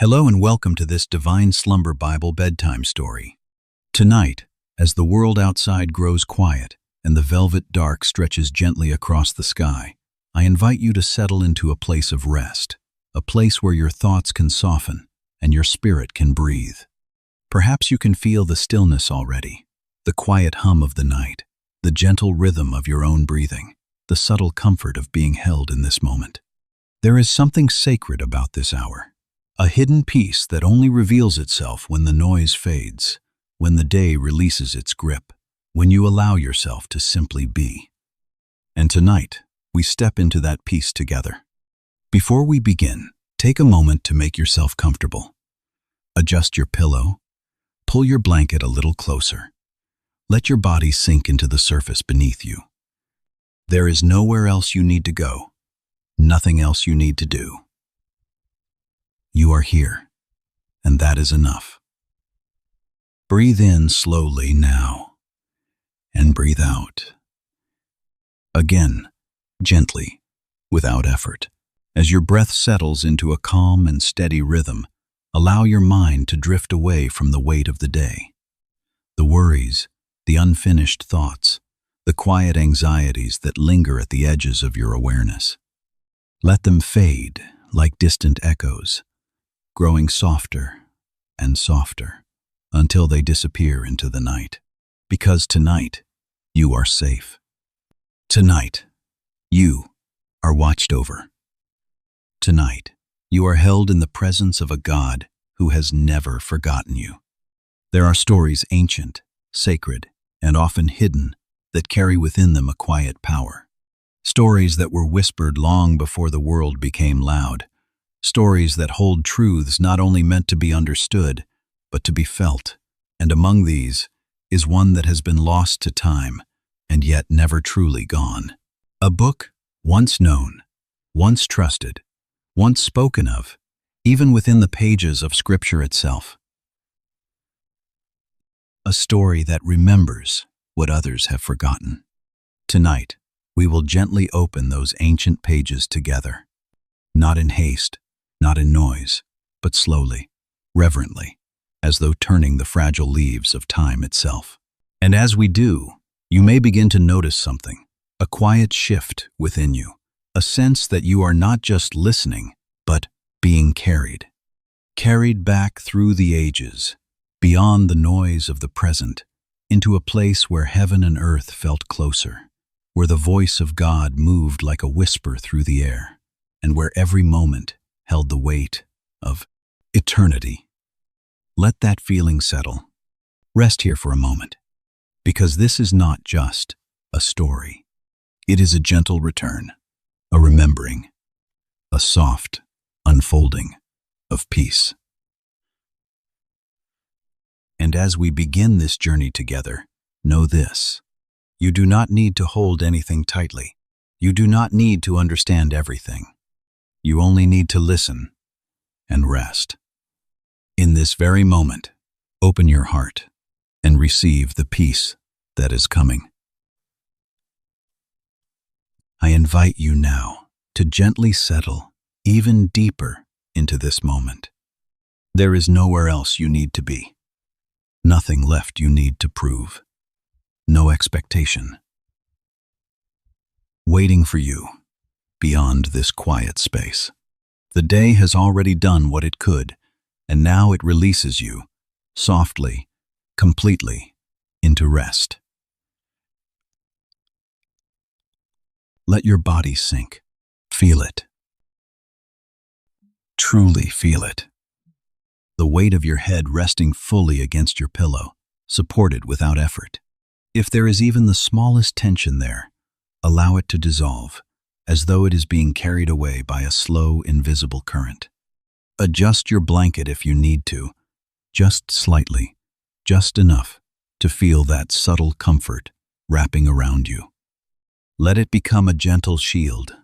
Hello and welcome to this Divine Slumber Bible bedtime story. Tonight, as the world outside grows quiet and the velvet dark stretches gently across the sky, I invite you to settle into a place of rest, a place where your thoughts can soften and your spirit can breathe. Perhaps you can feel the stillness already, the quiet hum of the night, the gentle rhythm of your own breathing, the subtle comfort of being held in this moment. There is something sacred about this hour. A hidden peace that only reveals itself when the noise fades, when the day releases its grip, when you allow yourself to simply be. And tonight, we step into that peace together. Before we begin, take a moment to make yourself comfortable. Adjust your pillow, pull your blanket a little closer. Let your body sink into the surface beneath you. There is nowhere else you need to go, nothing else you need to do. You are here, and that is enough. Breathe in slowly now, and breathe out. Again, gently, without effort. As your breath settles into a calm and steady rhythm, allow your mind to drift away from the weight of the day. The worries, the unfinished thoughts, the quiet anxieties that linger at the edges of your awareness. Let them fade like distant echoes, growing softer and softer until they disappear into the night. Because tonight, you are safe. Tonight, you are watched over. Tonight, you are held in the presence of a God who has never forgotten you. There are stories ancient, sacred, and often hidden that carry within them a quiet power. Stories that were whispered long before the world became loud. Stories that hold truths not only meant to be understood, but to be felt. And among these is one that has been lost to time and yet never truly gone. A book once known, once trusted, once spoken of, even within the pages of Scripture itself. A story that remembers what others have forgotten. Tonight, we will gently open those ancient pages together, not in haste, not in noise, but slowly, reverently, as though turning the fragile leaves of time itself. And as we do, you may begin to notice something, a quiet shift within you, a sense that you are not just listening, but being carried. Carried back through the ages, beyond the noise of the present, into a place where heaven and earth felt closer, where the voice of God moved like a whisper through the air, and where every moment held the weight of eternity. Let that feeling settle. Rest here for a moment, because this is not just a story. It is a gentle return, a remembering, a soft unfolding of peace. And as we begin this journey together, know this: you do not need to hold anything tightly. You do not need to understand everything. You only need to listen and rest. In this very moment, open your heart and receive the peace that is coming. I invite you now to gently settle even deeper into this moment. There is nowhere else you need to be. Nothing left you need to prove. No expectation waiting for you beyond this quiet space. The day has already done what it could, and now it releases you, softly, completely, into rest. Let your body sink. Feel it. Truly feel it. The weight of your head resting fully against your pillow, supported without effort. If there is even the smallest tension there, allow it to dissolve, as though it is being carried away by a slow, invisible current. Adjust your blanket if you need to, just slightly, just enough to feel that subtle comfort wrapping around you. Let it become a gentle shield,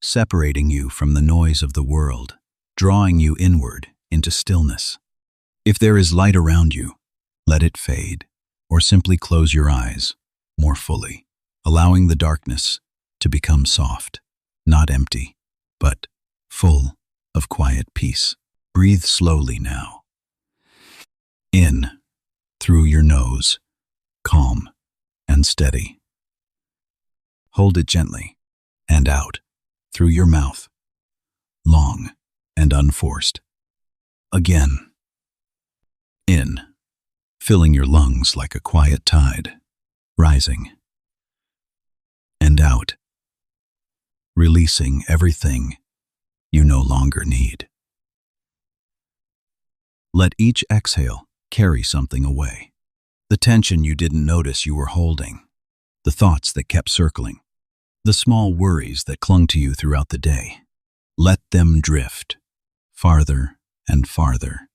separating you from the noise of the world, drawing you inward into stillness. If there is light around you, let it fade, or simply close your eyes more fully, allowing the darkness to become soft, not empty, but full of quiet peace. Breathe slowly now. In, through your nose, calm and steady. Hold it gently, and out, through your mouth, long and unforced. Again. In, filling your lungs like a quiet tide, rising. And out, releasing everything you no longer need. Let each exhale carry something away. The tension you didn't notice you were holding, the thoughts that kept circling, the small worries that clung to you throughout the day. Let them drift, farther and farther,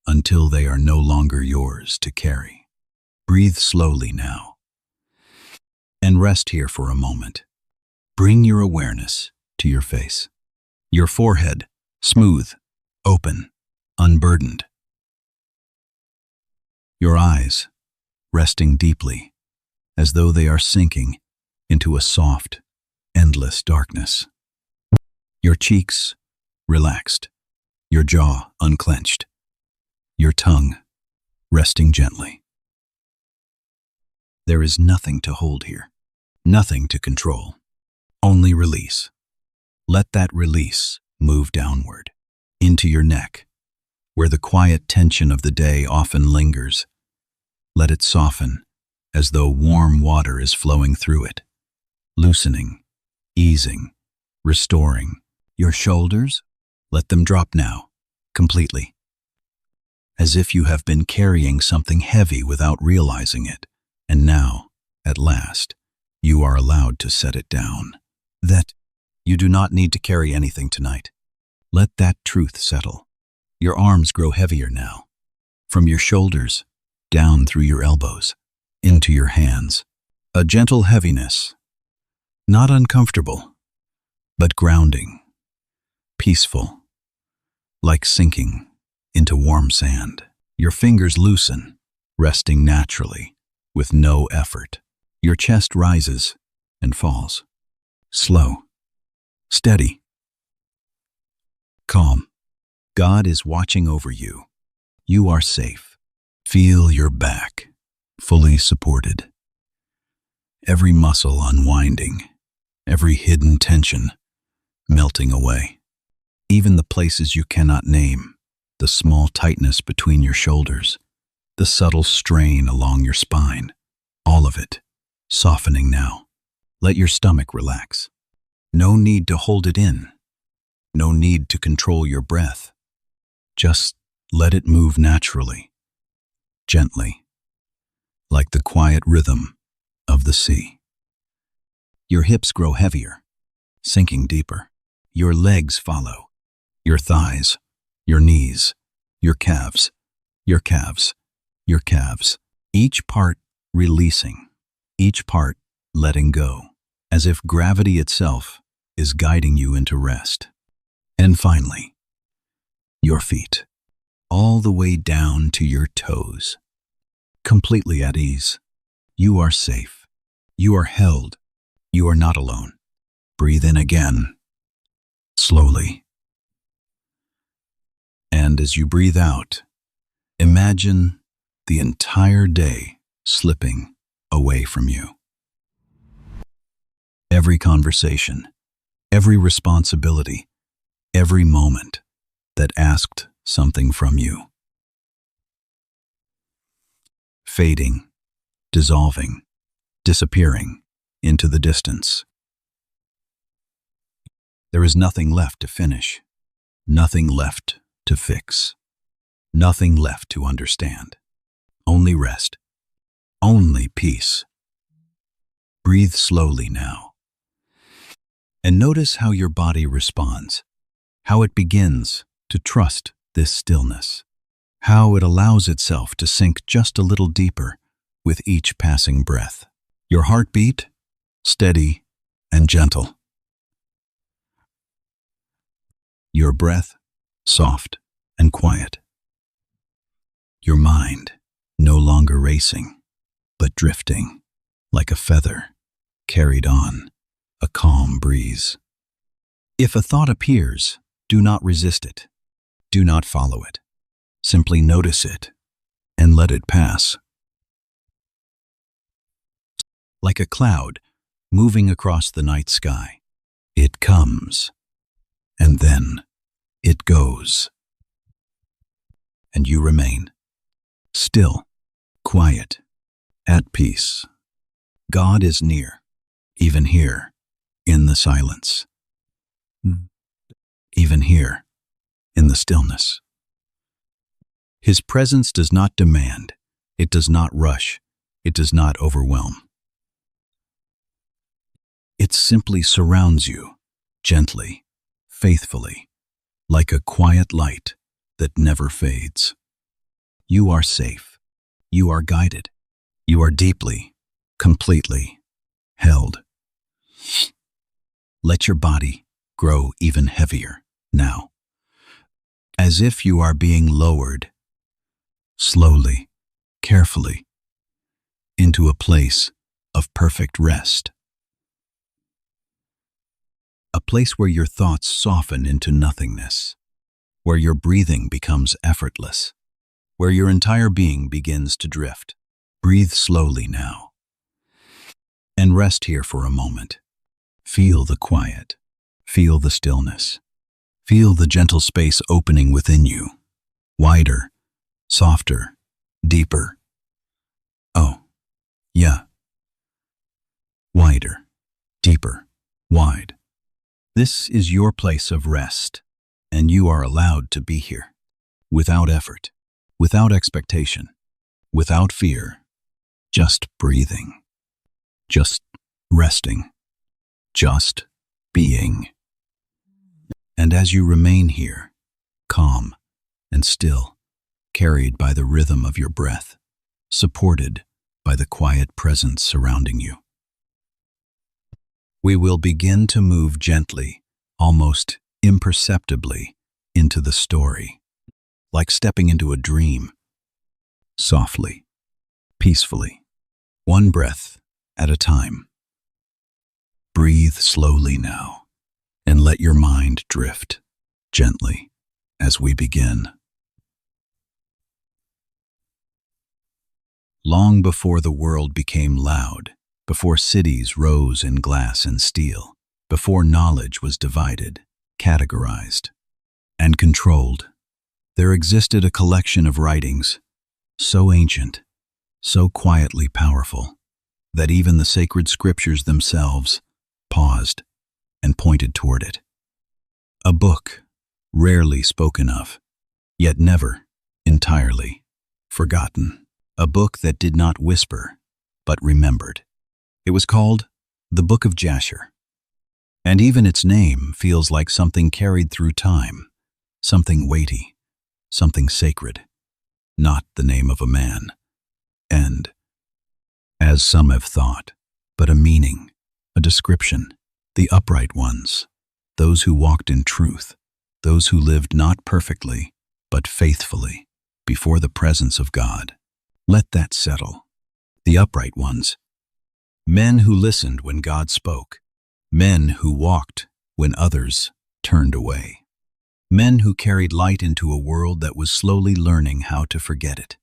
until they are no longer yours to carry. Breathe slowly now, and rest here for a moment. Bring your awareness to your face. Your forehead, smooth, open, unburdened. Your eyes, resting deeply, as though they are sinking into a soft, endless darkness. Your cheeks, relaxed, your jaw unclenched, your tongue resting gently. There is nothing to hold here, nothing to control, only release. Let that release move downward, into your neck, where the quiet tension of the day often lingers. Let it soften, as though warm water is flowing through it, loosening, easing, restoring. Your shoulders, let them drop now, completely, as if you have been carrying something heavy without realizing it, and now, at last, you are allowed to set it down. That you do not need to carry anything tonight. Let that truth settle. Your arms grow heavier now, from your shoulders, down through your elbows, into your hands. A gentle heaviness, not uncomfortable, but grounding, peaceful, like sinking into warm sand. Your fingers loosen, resting naturally, with no effort. Your chest rises and falls, slow, steady, calm. God is watching over you. You are safe. Feel your back, fully supported. Every muscle unwinding, every hidden tension melting away. Even the places you cannot name, the small tightness between your shoulders, the subtle strain along your spine, all of it softening now. Let your stomach relax. No need to hold it in. No need to control your breath. Just let it move naturally, gently, like the quiet rhythm of the sea. Your hips grow heavier, sinking deeper. Your legs follow. Your thighs, your knees, your calves, your calves, your calves. Each part releasing, each part letting go, as if gravity itself is guiding you into rest. And finally, your feet, all the way down to your toes, completely at ease. You are safe. You are held. You are not alone. Breathe in again, slowly. And as you breathe out, imagine the entire day slipping away from you. Every conversation, every responsibility, every moment that asked something from you. Fading, dissolving, disappearing into the distance. There is nothing left to finish, nothing left to fix, nothing left to understand. Only rest, only peace. Breathe slowly now, and notice how your body responds, how it begins to trust this stillness, how it allows itself to sink just a little deeper with each passing breath. Your heartbeat, steady and gentle. Your breath, soft and quiet. Your mind, no longer racing, but drifting like a feather carried on a calm breeze. If a thought appears, do not resist it. Do not follow it. Simply notice it and let it pass. Like a cloud moving across the night sky, it comes, and then it goes. And you remain, still, quiet, at peace. God is near, even here, in the silence. Even here, in the stillness. His presence does not demand, it does not rush, it does not overwhelm. It simply surrounds you, gently, faithfully, like a quiet light that never fades. You are safe. You are guided. You are deeply, completely held. Let your body grow even heavier now, as if you are being lowered, slowly, carefully, into a place of perfect rest. A place where your thoughts soften into nothingness, where your breathing becomes effortless, where your entire being begins to drift. Breathe slowly now, and rest here for a moment. Feel the quiet, feel the stillness, feel the gentle space opening within you, wider, softer, deeper. Oh, yeah. Wider, deeper, wide. This is your place of rest, and you are allowed to be here, without effort, without expectation, without fear, just breathing, just resting, just being. And as you remain here, calm and still, carried by the rhythm of your breath, supported by the quiet presence surrounding you, we will begin to move gently, almost imperceptibly, into the story, like stepping into a dream, softly, peacefully, one breath at a time. Breathe slowly now, and let your mind drift gently as we begin. Long before the world became loud, before cities rose in glass and steel, before knowledge was divided, categorized, and controlled, there existed a collection of writings so ancient, so quietly powerful, that even the sacred scriptures themselves paused and pointed toward it. A book rarely spoken of, yet never entirely forgotten. A book that did not whisper, but remembered. It was called the Book of Jasher, and even its name feels like something carried through time, something weighty, something sacred, not the name of a man, and, as some have thought, but a meaning, a description, the upright ones, those who walked in truth, those who lived not perfectly, but faithfully, before the presence of God. Let that settle. The upright ones. Men who listened when God spoke. Men who walked when others turned away. Men who carried light into a world that was slowly learning how to forget it.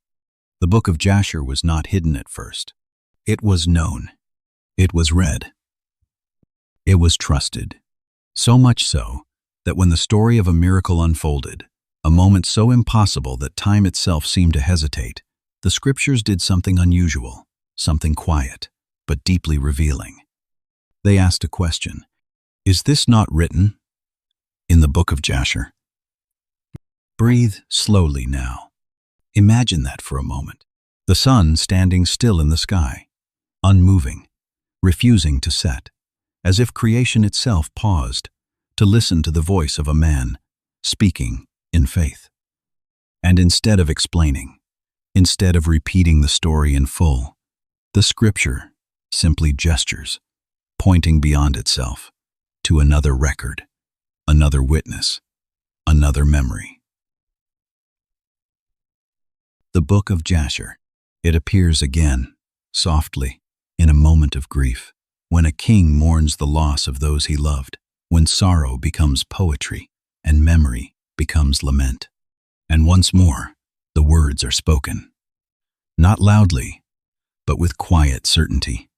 The Book of Jasher was not hidden at first. It was known. It was read. It was trusted. So much so that when the story of a miracle unfolded, a moment so impossible that time itself seemed to hesitate, the scriptures did something unusual, something quiet, but deeply revealing. They asked a question. Is this not written in the Book of Jasher? Breathe slowly now. Imagine that for a moment. The sun standing still in the sky, unmoving, refusing to set, as if creation itself paused to listen to the voice of a man speaking in faith. And instead of explaining, instead of repeating the story in full, the scripture simply gestures, pointing beyond itself to another record, another witness, another memory. The Book of Jasher. It appears again, softly, in a moment of grief, when a king mourns the loss of those he loved, when sorrow becomes poetry and memory becomes lament. And once more, the words are spoken. Not loudly, but with quiet certainty.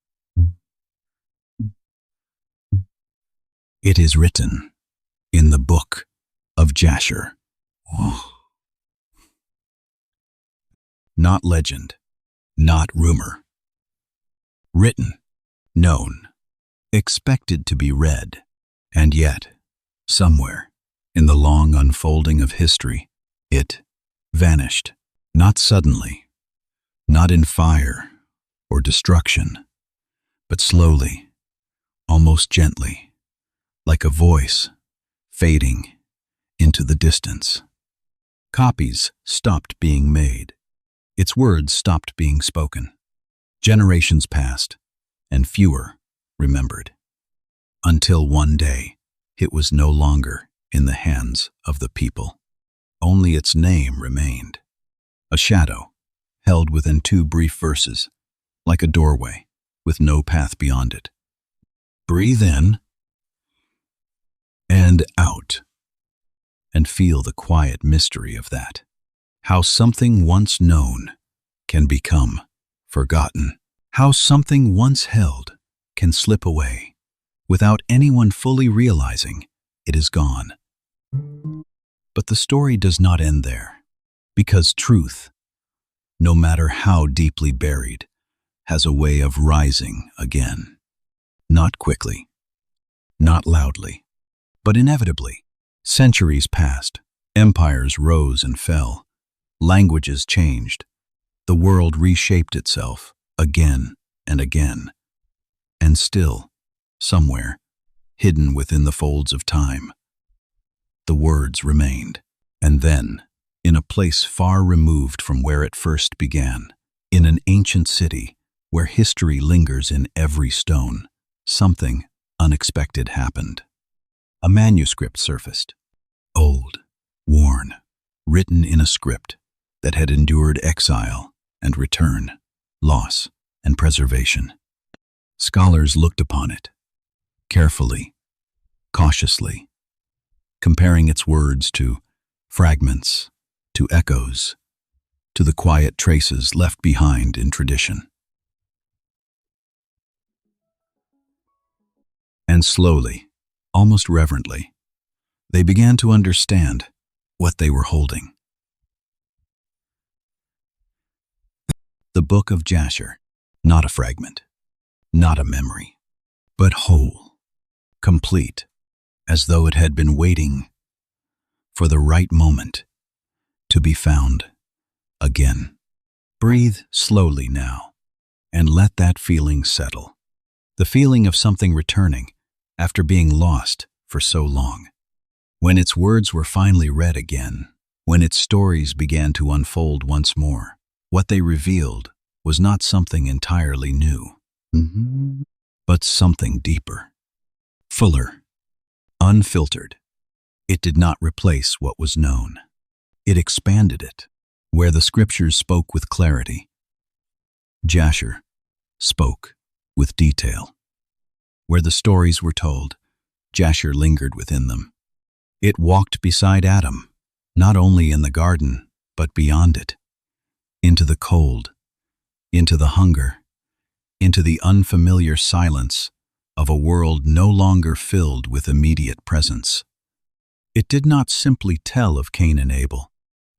It is written in the Book of Jasher. Not legend, not rumor. Written, known, expected to be read, and yet, somewhere, in the long unfolding of history, it vanished, not suddenly, not in fire or destruction, but slowly, almost gently, like a voice fading into the distance. Copies stopped being made. Its words stopped being spoken. Generations passed, and fewer remembered. Until one day, it was no longer in the hands of the people. Only its name remained. A shadow, held within 2 brief verses, like a doorway, with no path beyond it. Breathe in and out, and feel the quiet mystery of that. How something once known can become forgotten. How something once held can slip away without anyone fully realizing it is gone. But the story does not end there, because truth, no matter how deeply buried, has a way of rising again. Not quickly, not loudly, but inevitably. Centuries passed, empires rose and fell, languages changed, the world reshaped itself again and again. And still, somewhere, hidden within the folds of time, the words remained. And then, in a place far removed from where it first began, in an ancient city where history lingers in every stone, something unexpected happened. A manuscript surfaced, old, worn, written in a script that had endured exile and return, loss and preservation. Scholars looked upon it, carefully, cautiously, comparing its words to fragments, to echoes, to the quiet traces left behind in tradition. And slowly, almost reverently, they began to understand what they were holding. The Book of Jasher, not a fragment, not a memory, but whole, complete, as though it had been waiting for the right moment to be found again. Breathe slowly now, and let that feeling settle. The feeling of something returning after being lost for so long. When its words were finally read again, when its stories began to unfold once more, what they revealed was not something entirely new, but something deeper, fuller, unfiltered. It did not replace what was known. It expanded it. Where the scriptures spoke with clarity, Jasher spoke with detail. Where the stories were told, Jasher lingered within them. It walked beside Adam, not only in the garden, but beyond it, into the cold, into the hunger, into the unfamiliar silence of a world no longer filled with immediate presence. It did not simply tell of Cain and Abel.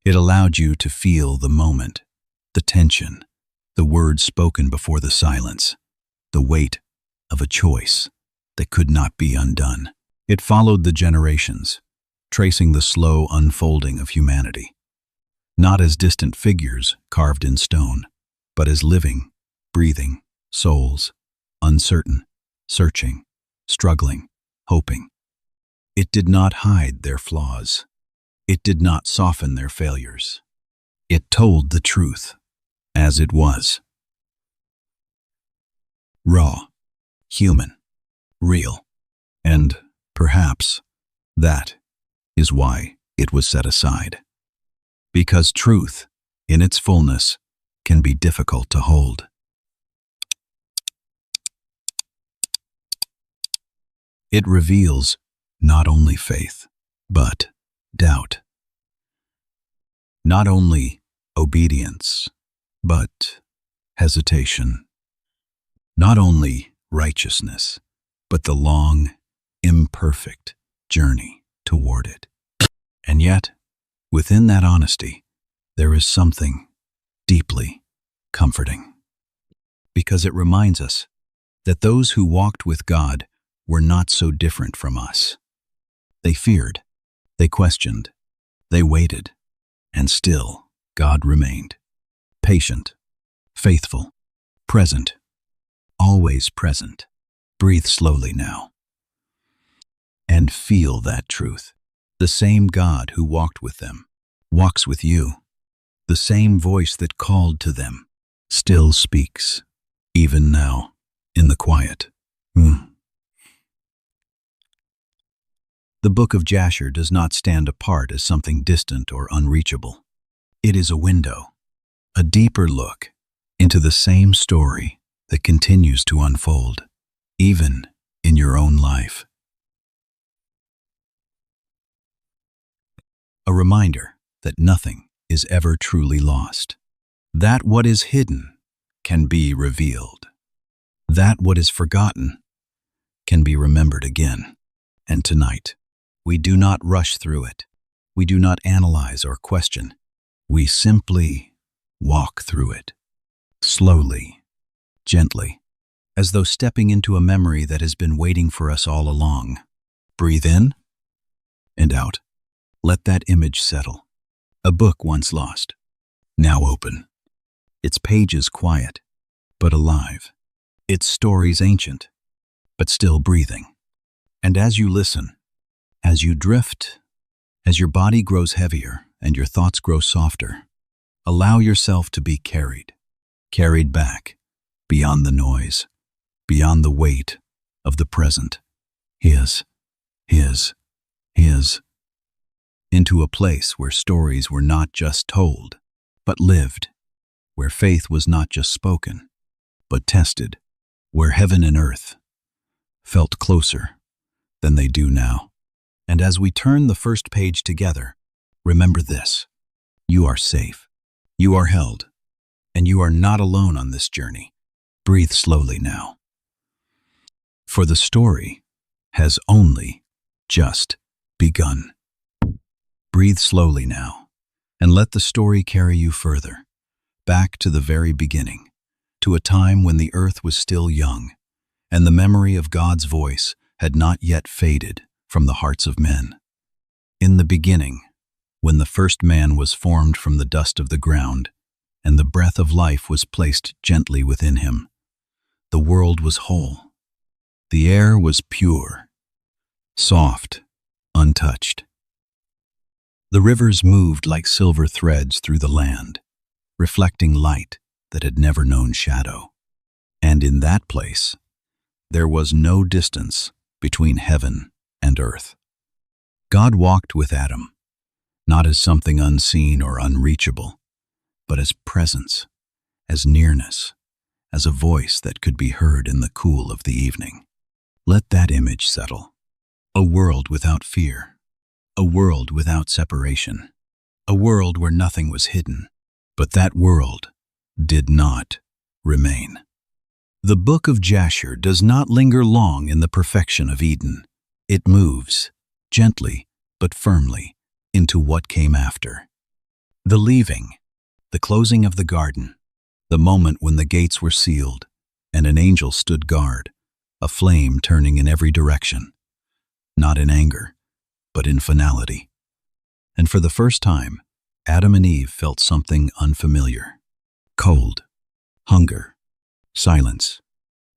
It allowed you to feel the moment, the tension, the words spoken before the silence, the weight of a choice that could not be undone. It followed the generations, tracing the slow unfolding of humanity, not as distant figures carved in stone, but as living, breathing souls, uncertain, searching, struggling, hoping. It did not hide their flaws. It did not soften their failures. It told the truth as it was. Raw, human, real, and perhaps that is why it was set aside. Because truth, in its fullness, can be difficult to hold. It reveals not only faith, but doubt. Not only obedience, but hesitation. Not only righteousness, but the long, imperfect journey toward it. And yet, within that honesty, there is something deeply comforting, because it reminds us that those who walked with God were not so different from us. They feared, they questioned, they waited, and still God remained patient, faithful, present, always present. Breathe slowly now and feel that truth. The same God who walked with them walks with you. The same voice that called to them still speaks, even now, in the quiet. The Book of Jasher does not stand apart as something distant or unreachable. It is a window, a deeper look into the same story that continues to unfold, even in your own life. A reminder that nothing is ever truly lost, that what is hidden can be revealed, that what is forgotten can be remembered again. And tonight, we do not rush through it. We do not analyze or question. We simply walk through it, slowly, gently, as though stepping into a memory that has been waiting for us all along. Breathe in and out. Let that image settle. A book once lost, now open. Its pages quiet, but alive. Its stories ancient, but still breathing. And as you listen, as you drift, as your body grows heavier and your thoughts grow softer, allow yourself to be carried back, beyond the noise, beyond the weight of the present, his, into a place where stories were not just told, but lived, where faith was not just spoken, but tested, where heaven and earth felt closer than they do now. And as we turn the first page together, remember this: you are safe, you are held, and you are not alone on this journey. Breathe slowly now, for the story has only just begun. Breathe slowly now, and let the story carry you further, back to the very beginning, to a time when the earth was still young, and the memory of God's voice had not yet faded from the hearts of men. In the beginning, when the first man was formed from the dust of the ground, and the breath of life was placed gently within him, the world was whole. The air was pure, soft, untouched. The rivers moved like silver threads through the land, reflecting light that had never known shadow. And in that place, there was no distance between heaven and earth. God walked with Adam, not as something unseen or unreachable, but as presence, as nearness, as a voice that could be heard in the cool of the evening. Let that image settle. A world without fear, a world without separation, a world where nothing was hidden, but that world did not remain. The Book of Jasher does not linger long in the perfection of Eden. It moves, gently but firmly, into what came after. The leaving, the closing of the garden, the moment when the gates were sealed and an angel stood guard, a flame turning in every direction, not in anger, but in finality. And for the first time, Adam and Eve felt something unfamiliar. Cold, hunger, silence.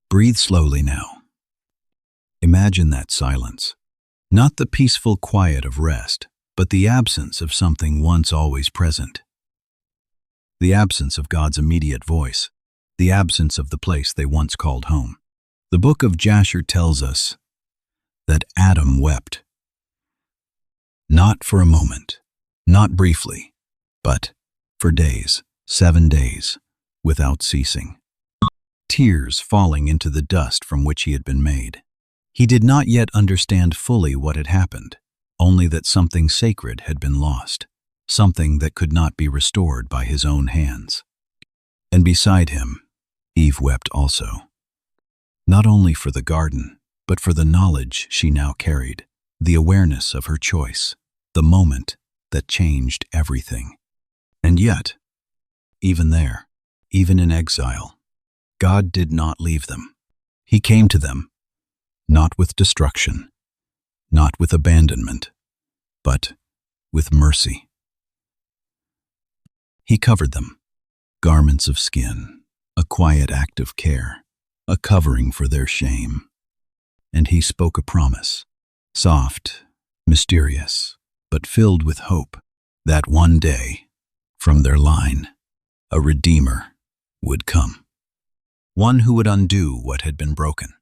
Breathe slowly now. Imagine that silence. Not the peaceful quiet of rest, but the absence of something once always present. The absence of God's immediate voice. The absence of the place they once called home. The Book of Jasher tells us that Adam wept. Not for a moment, not briefly, but for days, 7 days, without ceasing. Tears falling into the dust from which he had been made. He did not yet understand fully what had happened, only that something sacred had been lost. something that could not be restored by his own hands. And beside him, Eve wept also, not only for the garden, but for the knowledge she now carried, the awareness of her choice, the moment that changed everything. And yet, even there, even in exile, God did not leave them. He came to them, not with destruction, not with abandonment, but with mercy. He covered them, garments of skin, a quiet act of care, a covering for their shame. And he spoke a promise, soft, mysterious, but filled with hope, that one day, from their line, a Redeemer would come. One who would undo what had been broken,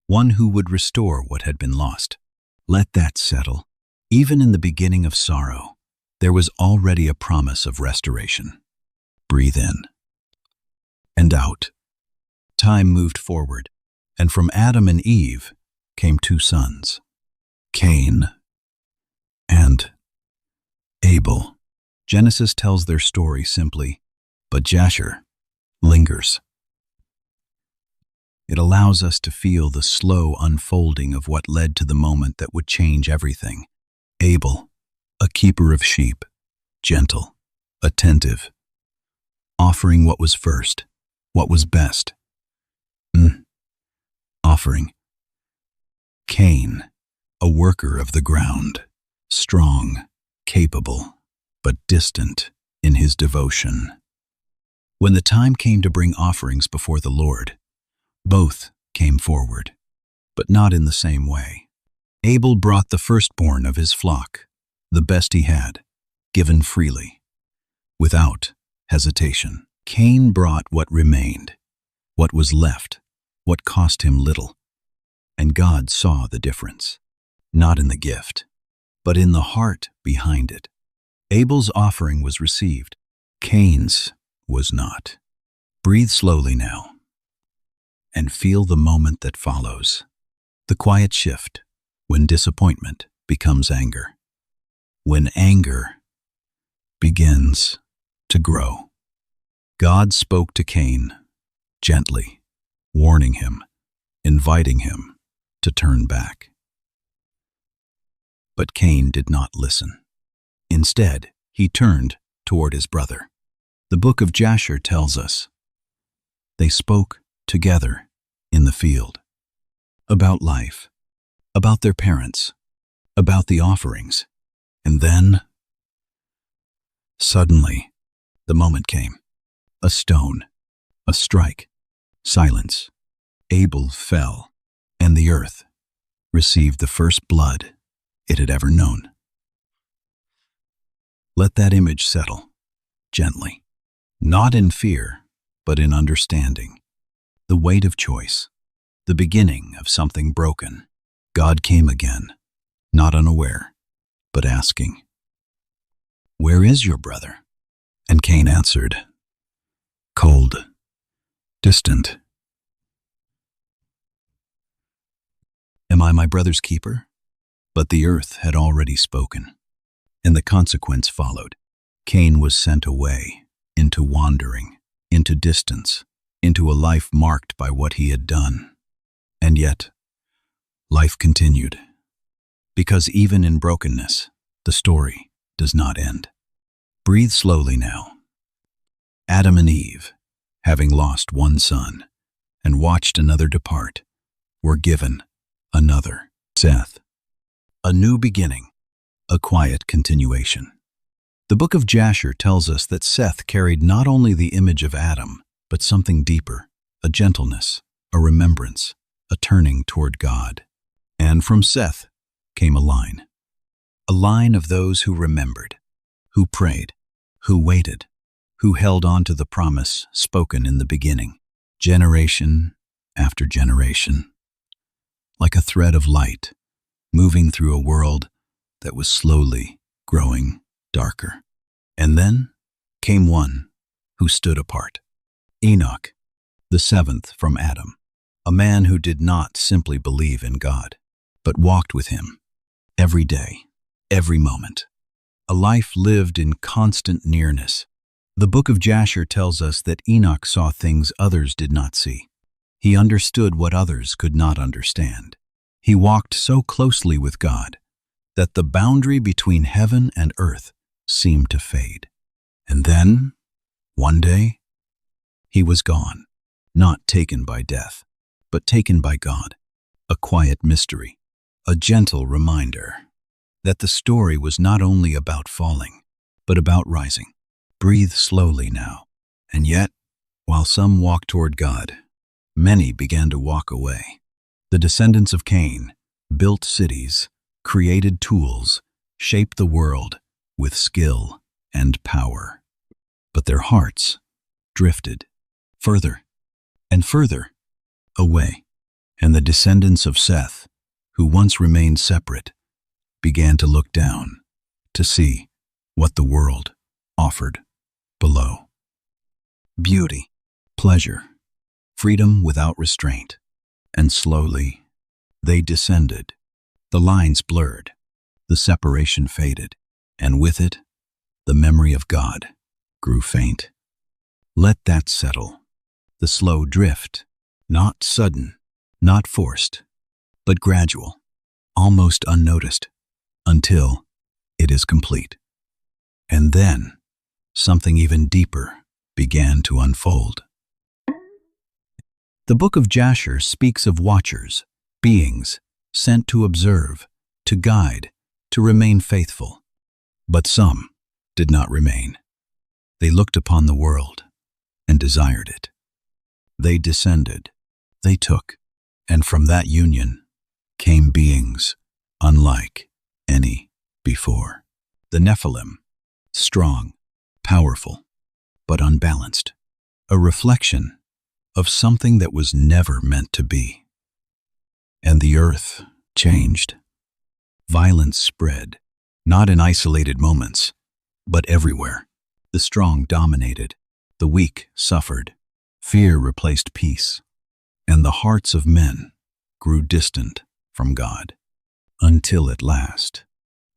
one who would restore what had been lost. Let that settle. Even in the beginning of sorrow, there was already a promise of restoration. Breathe in and out. Time moved forward, and from Adam and Eve came two sons, Cain and Abel. Genesis tells their story simply, but Jasher lingers. It allows us to feel the slow unfolding of what led to the moment that would change everything. Abel, a keeper of sheep, gentle, attentive, offering what was first, what was best. Offering. Cain, a worker of the ground, strong, capable, but distant in his devotion. When the time came to bring offerings before the Lord, both came forward, but not in the same way. Abel brought the firstborn of his flock, the best he had, given freely, without hesitation. Cain brought what remained, what was left, what cost him little. And God saw the difference, not in the gift, but in the heart behind it. Abel's offering was received, Cain's was not. Breathe slowly now, and feel the moment that follows. The quiet shift when disappointment becomes anger. When anger begins to grow. God spoke to Cain gently, warning him, inviting him to turn back. But Cain did not listen. Instead, he turned toward his brother. The Book of Jasher tells us, they spoke together in the field, about life, about their parents, about the offerings. And then, suddenly, the moment came. A stone, a strike, silence. Abel fell, and the earth received the first blood it had ever known. Let that image settle, gently, not in fear, but in understanding. The weight of choice, the beginning of something broken. God came again, not unaware, but asking, "Where is your brother?" And Cain answered, "Cold, distant." Am I my brother's keeper? But the earth had already spoken, and the consequence followed. Cain was sent away, into wandering, into distance, into a life marked by what he had done. And yet, life continued. Because even in brokenness, the story does not end. Breathe slowly now. Adam and Eve, having lost one son and watched another depart, were given another, Seth. A new beginning, a quiet continuation. The Book of Jasher tells us that Seth carried not only the image of Adam, but something deeper, a gentleness, a remembrance, a turning toward God. And from Seth came a line of those who remembered, who prayed, who waited, who held on to the promise spoken in the beginning, generation after generation, like a thread of light moving through a world that was slowly growing darker. And then came one who stood apart, Enoch, the seventh from Adam, a man who did not simply believe in God, but walked with him every day, every moment, a life lived in constant nearness. The Book of Jasher tells us that Enoch saw things others did not see. He understood what others could not understand. He walked so closely with God that the boundary between heaven and earth seemed to fade. And then, one day, he was gone, not taken by death, but taken by God. A quiet mystery, a gentle reminder that the story was not only about falling, but about rising. Breathe slowly now. And yet, while some walked toward God, many began to walk away. The descendants of Cain built cities, created tools, shaped the world with skill and power. But their hearts drifted further and further away. And the descendants of Seth, who once remained separate, began to look down to see what the world offered below. Beauty, pleasure, freedom without restraint. And slowly, they descended. The lines blurred, the separation faded, and with it, the memory of God grew faint. Let that settle. The slow drift, not sudden, not forced, but gradual, almost unnoticed, until it is complete. And then, something even deeper began to unfold. The Book of Jasher speaks of watchers, beings sent to observe, to guide, to remain faithful. But some did not remain. They looked upon the world and desired it. They descended, they took, and from that union came beings unlike any before. The Nephilim, strong, powerful, but unbalanced, a reflection of something that was never meant to be. And the earth changed. Violence spread, not in isolated moments, but everywhere. The strong dominated, the weak suffered, fear replaced peace, and the hearts of men grew distant from God, until at last,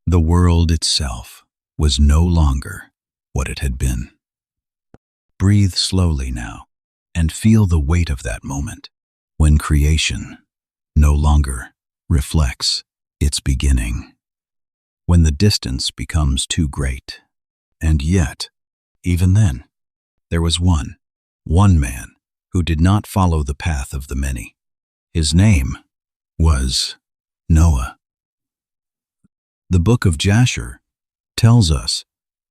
the world itself was no longer what it had been. Breathe slowly now, and feel the weight of that moment, when creation no longer reflects its beginning, when the distance becomes too great. And yet, even then, there was one man who did not follow the path of the many. His name was Noah. The Book of Jasher tells us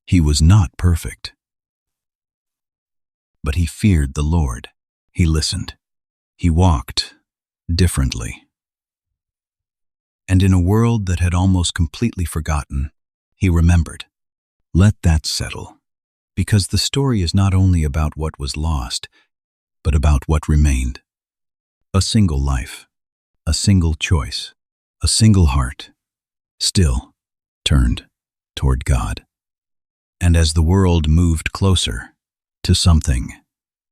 he was not perfect, but he feared the Lord. He listened. He walked differently. And in a world that had almost completely forgotten, he remembered. Let that settle, because the story is not only about what was lost, but about what remained. A single life, a single choice, a single heart, still turned toward God. And as the world moved closer to something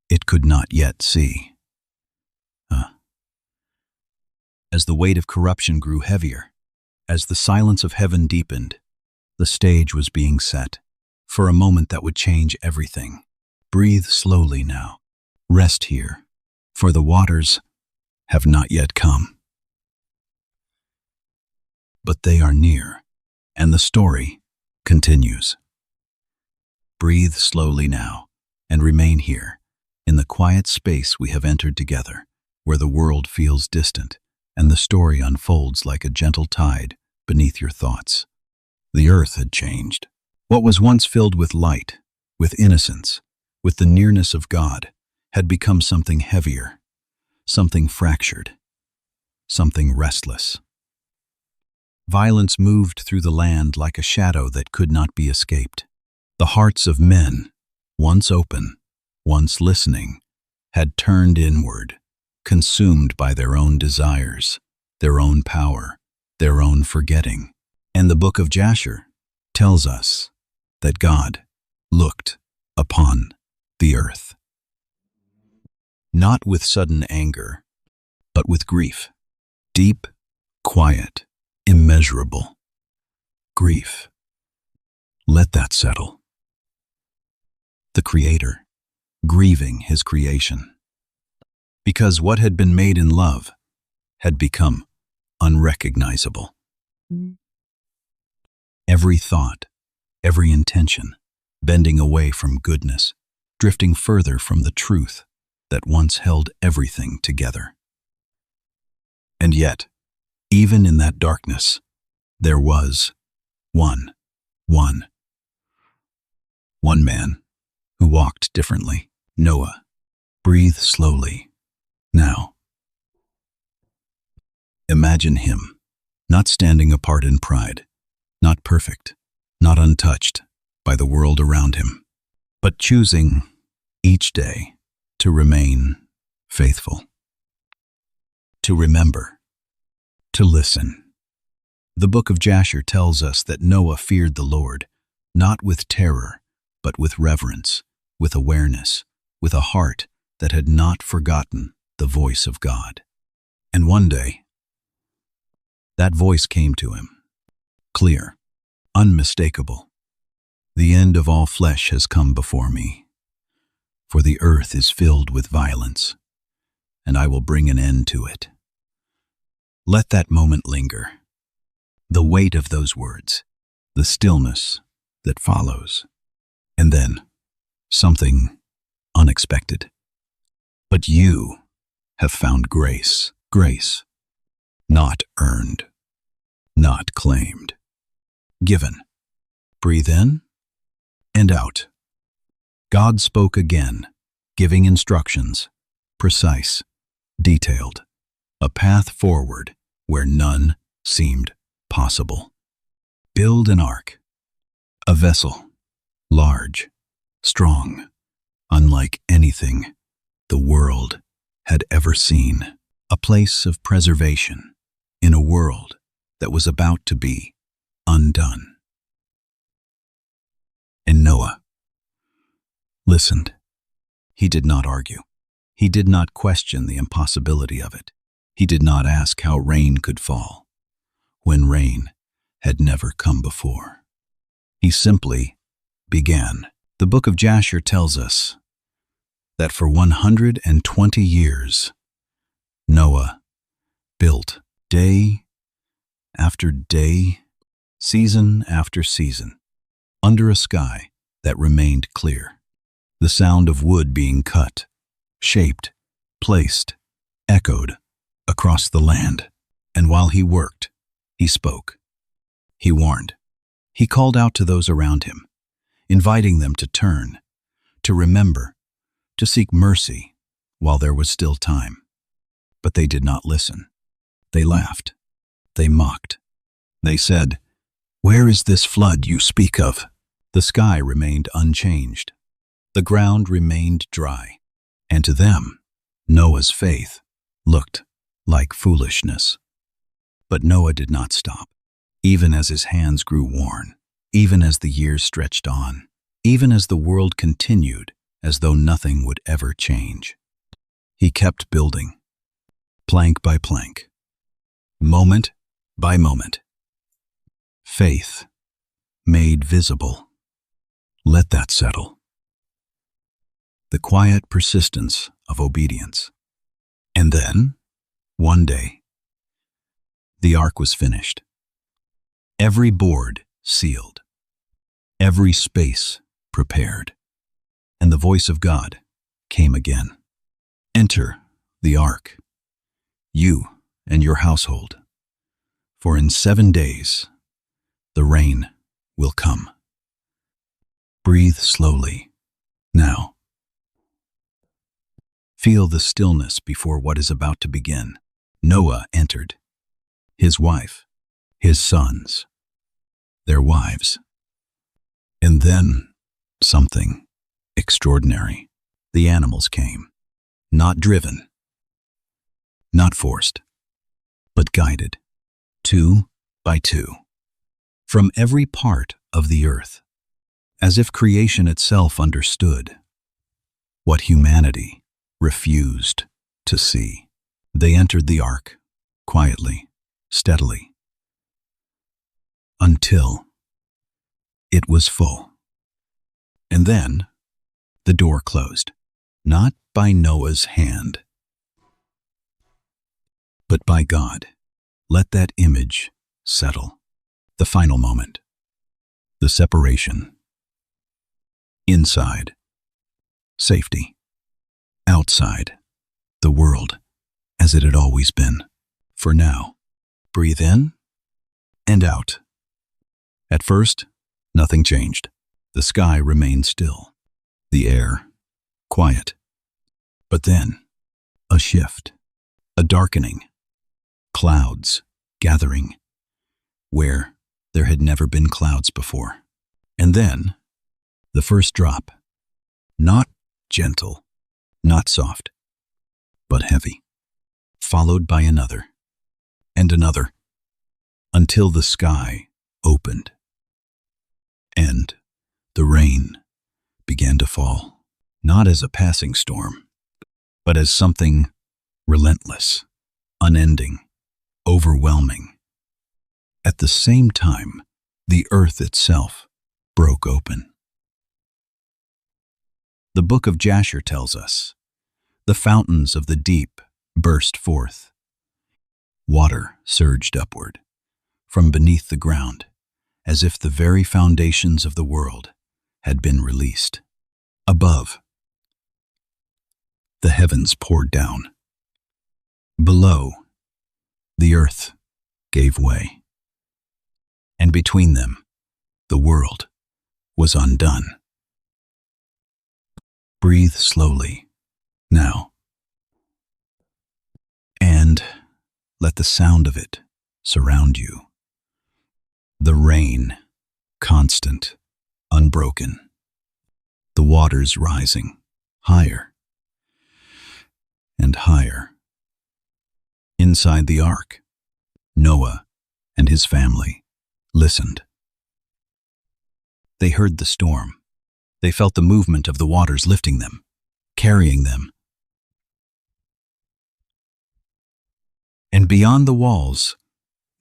it could not yet see, as the weight of corruption grew heavier, as the silence of heaven deepened, the stage was being set for a moment that would change everything. Breathe slowly now. Rest here, for the waters have not yet come. But they are near, and the story continues. Breathe slowly now, and remain here, in the quiet space we have entered together, where the world feels distant, and the story unfolds like a gentle tide beneath your thoughts. The earth had changed. What was once filled with light, with innocence, with the nearness of God, had become something heavier, something fractured, something restless. Violence moved through the land like a shadow that could not be escaped. The hearts of men, once open, once listening, had turned inward, consumed by their own desires, their own power, their own forgetting. And the Book of Jasher tells us that God looked upon the earth, not with sudden anger, but with grief, deep, quiet, immeasurable grief. Let that settle. The Creator, grieving his creation. Because what had been made in love had become unrecognizable. Every thought, every intention, bending away from goodness, drifting further from the truth that once held everything together. And yet, even in that darkness, there was one man who walked differently. Noah. Breathe slowly. Now. Imagine him, not standing apart in pride, not perfect, not untouched by the world around him, but choosing each day to remain faithful, to remember, to listen. The Book of Jasher tells us that Noah feared the Lord, not with terror, but with reverence, with awareness, with a heart that had not forgotten the voice of God. And one day, that voice came to him, clear, unmistakable. The end of all flesh has come before me, for the earth is filled with violence, and I will bring an end to it. Let that moment linger, the weight of those words, the stillness that follows, and then something unexpected. But you have found grace, not earned, not claimed, given. Breathe in and out. God spoke again, giving instructions, precise, detailed, a path forward where none seemed possible. Build an ark, a vessel, large, strong, unlike anything the world had ever seen, a place of preservation in a world that was about to be undone. And Noah listened. He did not argue. He did not question the impossibility of it. He did not ask how rain could fall when rain had never come before. He simply began. The Book of Jasher tells us that for 120 years, Noah built day after day, season after season, under a sky that remained clear. The sound of wood being cut, shaped, placed, echoed across the land. And while he worked, he spoke. He warned. He called out to those around him, inviting them to turn, to remember, to seek mercy while there was still time. But they did not listen. They laughed. They mocked. They said, "Where is this flood you speak of?" The sky remained unchanged. The ground remained dry. And to them, Noah's faith looked like foolishness. But Noah did not stop, even as his hands grew worn, even as the years stretched on, even as the world continued as though nothing would ever change. He kept building, plank by plank, moment by moment. Faith made visible. Let that settle. The quiet persistence of obedience. And then, one day, the ark was finished. Every board sealed, every space prepared, and the voice of God came again. Enter the ark, you and your household, for in 7 days the rain will come. Breathe slowly now. Feel the stillness before what is about to begin. Noah entered. His wife, his sons, their wives. And then something extraordinary. The animals came, not driven, not forced, but guided, 2 by 2, from every part of the earth, as if creation itself understood what humanity refused to see. They entered the ark, quietly, steadily, until It was full. And then the door closed, not by Noah's hand, but by God. Let that image settle. The final moment. The separation. Inside, safety. Outside, the world as it had always been. For now, breathe in and out. At first, nothing changed. The sky remained still. The air, quiet. But then, a shift, a darkening. Clouds gathering where there had never been clouds before. And then, the first drop. Not gentle, not soft, but heavy. Followed by another, and another, until the sky opened. And the rain began to fall, not as a passing storm, but as something relentless, unending, overwhelming. At the same time, the earth itself broke open. The Book of Jasher tells us, the fountains of the deep burst forth. Water surged upward from beneath the ground, as if the very foundations of the world had been released. Above, the heavens poured down. Below, the earth gave way. And between them, the world was undone. Breathe slowly, now, and let the sound of it surround you. The rain, constant, unbroken. The waters rising, higher and higher. Inside the ark, Noah and his family listened. They heard the storm. They felt the movement of the waters lifting them, carrying them. And beyond the walls,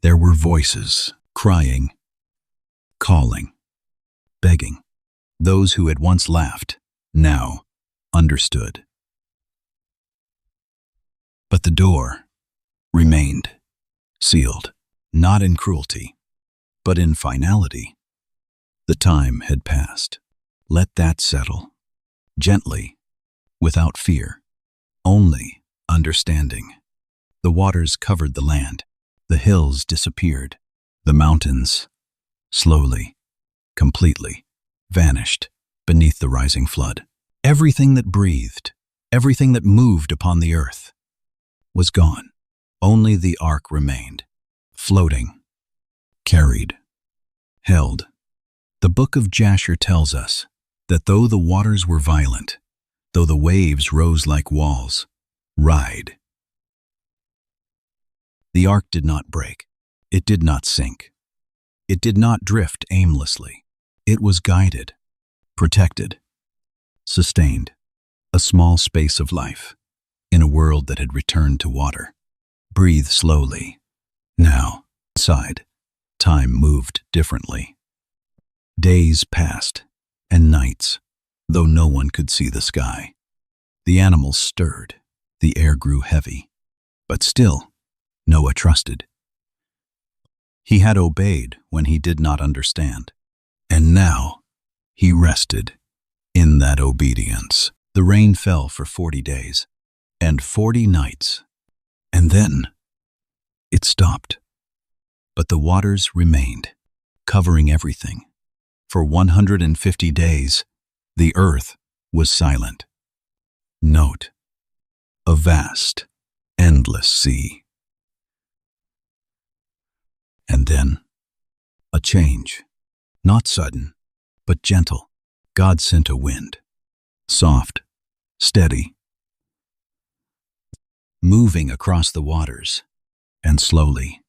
there were voices crying, calling, begging. Those who had once laughed now understood. But the door remained sealed, not in cruelty, but in finality. The time had passed. Let that settle, gently, without fear, only understanding. The waters covered the land. The hills disappeared. The mountains, slowly, completely, vanished beneath the rising flood. Everything that breathed, everything that moved upon the earth, was gone. Only the ark remained, floating, carried, held. The Book of Jasher tells us that though the waters were violent, though the waves rose like walls, ride. The ark did not break. It did not sink. It did not drift aimlessly. It was guided, protected, sustained. A small space of life in a world that had returned to water. Breathe slowly. Now, inside, time moved differently. Days passed, and nights, though no one could see the sky. The animals stirred, the air grew heavy, but still, Noah trusted. He had obeyed when he did not understand, and now he rested in that obedience. The rain fell for 40 days, and 40 nights, and then it stopped. But the waters remained, covering everything. For 150 days, the earth was silent. Note, a vast, endless sea. And then, a change, not sudden, but gentle. God sent a wind, soft, steady, moving across the waters, and slowly,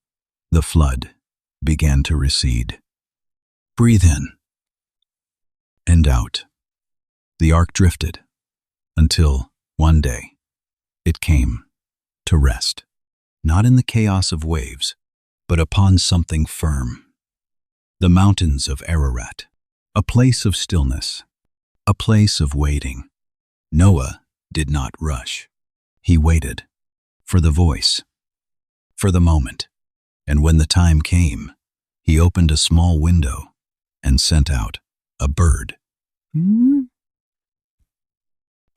the flood began to recede. Breathe in and out. The ark drifted until one day it came to rest, not in the chaos of waves, but upon something firm. The mountains of Ararat, A place of stillness, a place of waiting. Noah did not rush. He waited for the voice, for the moment. And when the time came, he opened a small window and sent out a bird,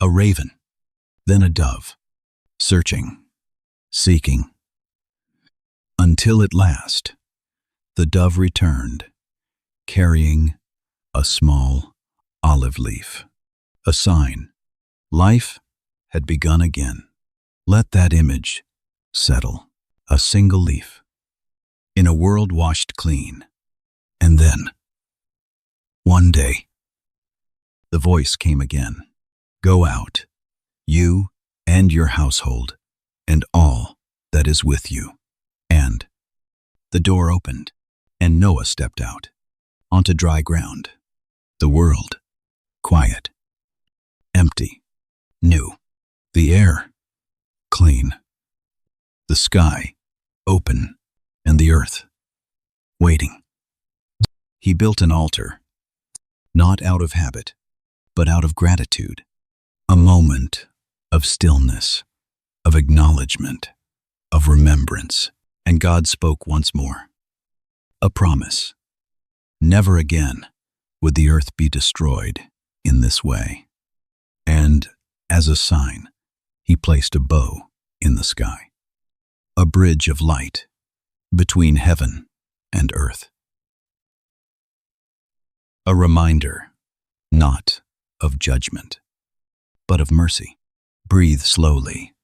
a raven, then a dove, searching, seeking, until at last the dove returned, carrying a small olive leaf, a sign. Life had begun again. Let that image settle. A single leaf in a world washed clean. And then, one day, the voice came again. Go out, you and your household, and all that is with you. And the door opened, and Noah stepped out onto dry ground. The world, quiet, empty, new. The air, clean. The sky, open, and the earth, waiting. He built an altar, not out of habit, but out of gratitude. A moment of stillness, of acknowledgement, of remembrance. And God spoke once more. A promise. Never again would the earth be destroyed in this way. And as a sign, he placed a bow in the sky, a bridge of light between heaven and earth. A reminder, not of judgment, but of mercy. Breathe slowly,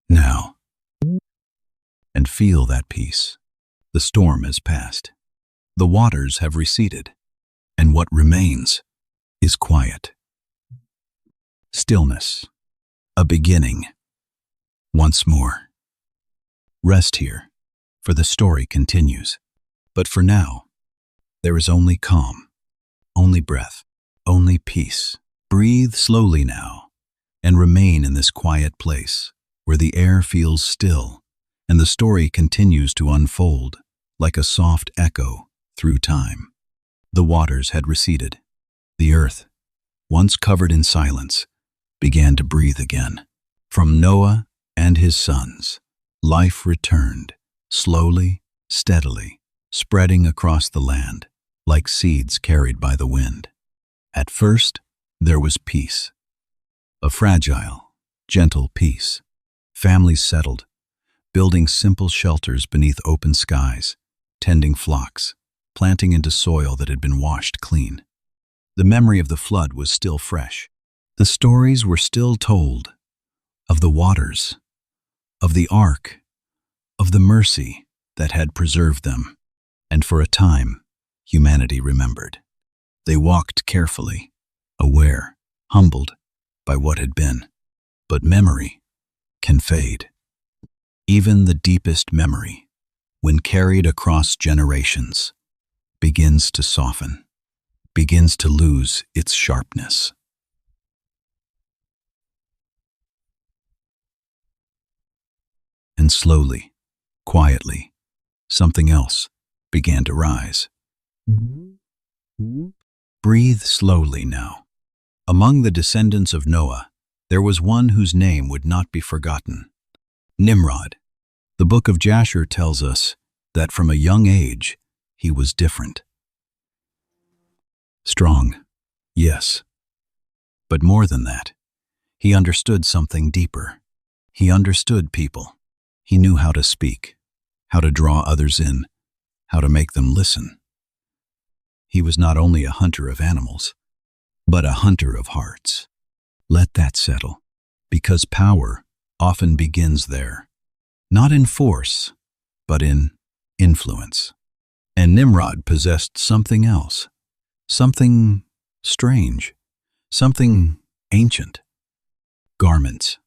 now, and feel that peace. The storm has passed. The waters have receded, and what remains is quiet. Stillness, a beginning. Once more. Rest here, for the story continues. But for now, there is only calm, only breath, only peace. Breathe slowly now, and remain in this quiet place where the air feels still and the story continues to unfold like a soft echo through time. The waters had receded. The earth, once covered in silence, began to breathe again. From Noah and his sons, life returned, slowly, steadily, spreading across the land like seeds carried by the wind. At first, there was peace. A fragile, gentle peace. Families settled, building simple shelters beneath open skies, tending flocks, planting into soil that had been washed clean. The memory of the flood was still fresh. The stories were still told of the waters, of the ark, of the mercy that had preserved them. And for a time, humanity remembered. They walked carefully, aware, humbled by what had been. But memory can fade. Even the deepest memory, when carried across generations, begins to soften, begins to lose its sharpness. And slowly, quietly, something else began to rise. Breathe slowly now. Among the descendants of Noah, there was one whose name would not be forgotten. Nimrod. The Book of Jasher tells us that from a young age, he was different. Strong, yes. But more than that, he understood something deeper. He understood people. He knew how to speak, how to draw others in, how to make them listen. He was not only a hunter of animals, but a hunter of hearts. Let that settle, because power often begins there, not in force, but in influence. And Nimrod possessed something else, something strange, something ancient. Garments,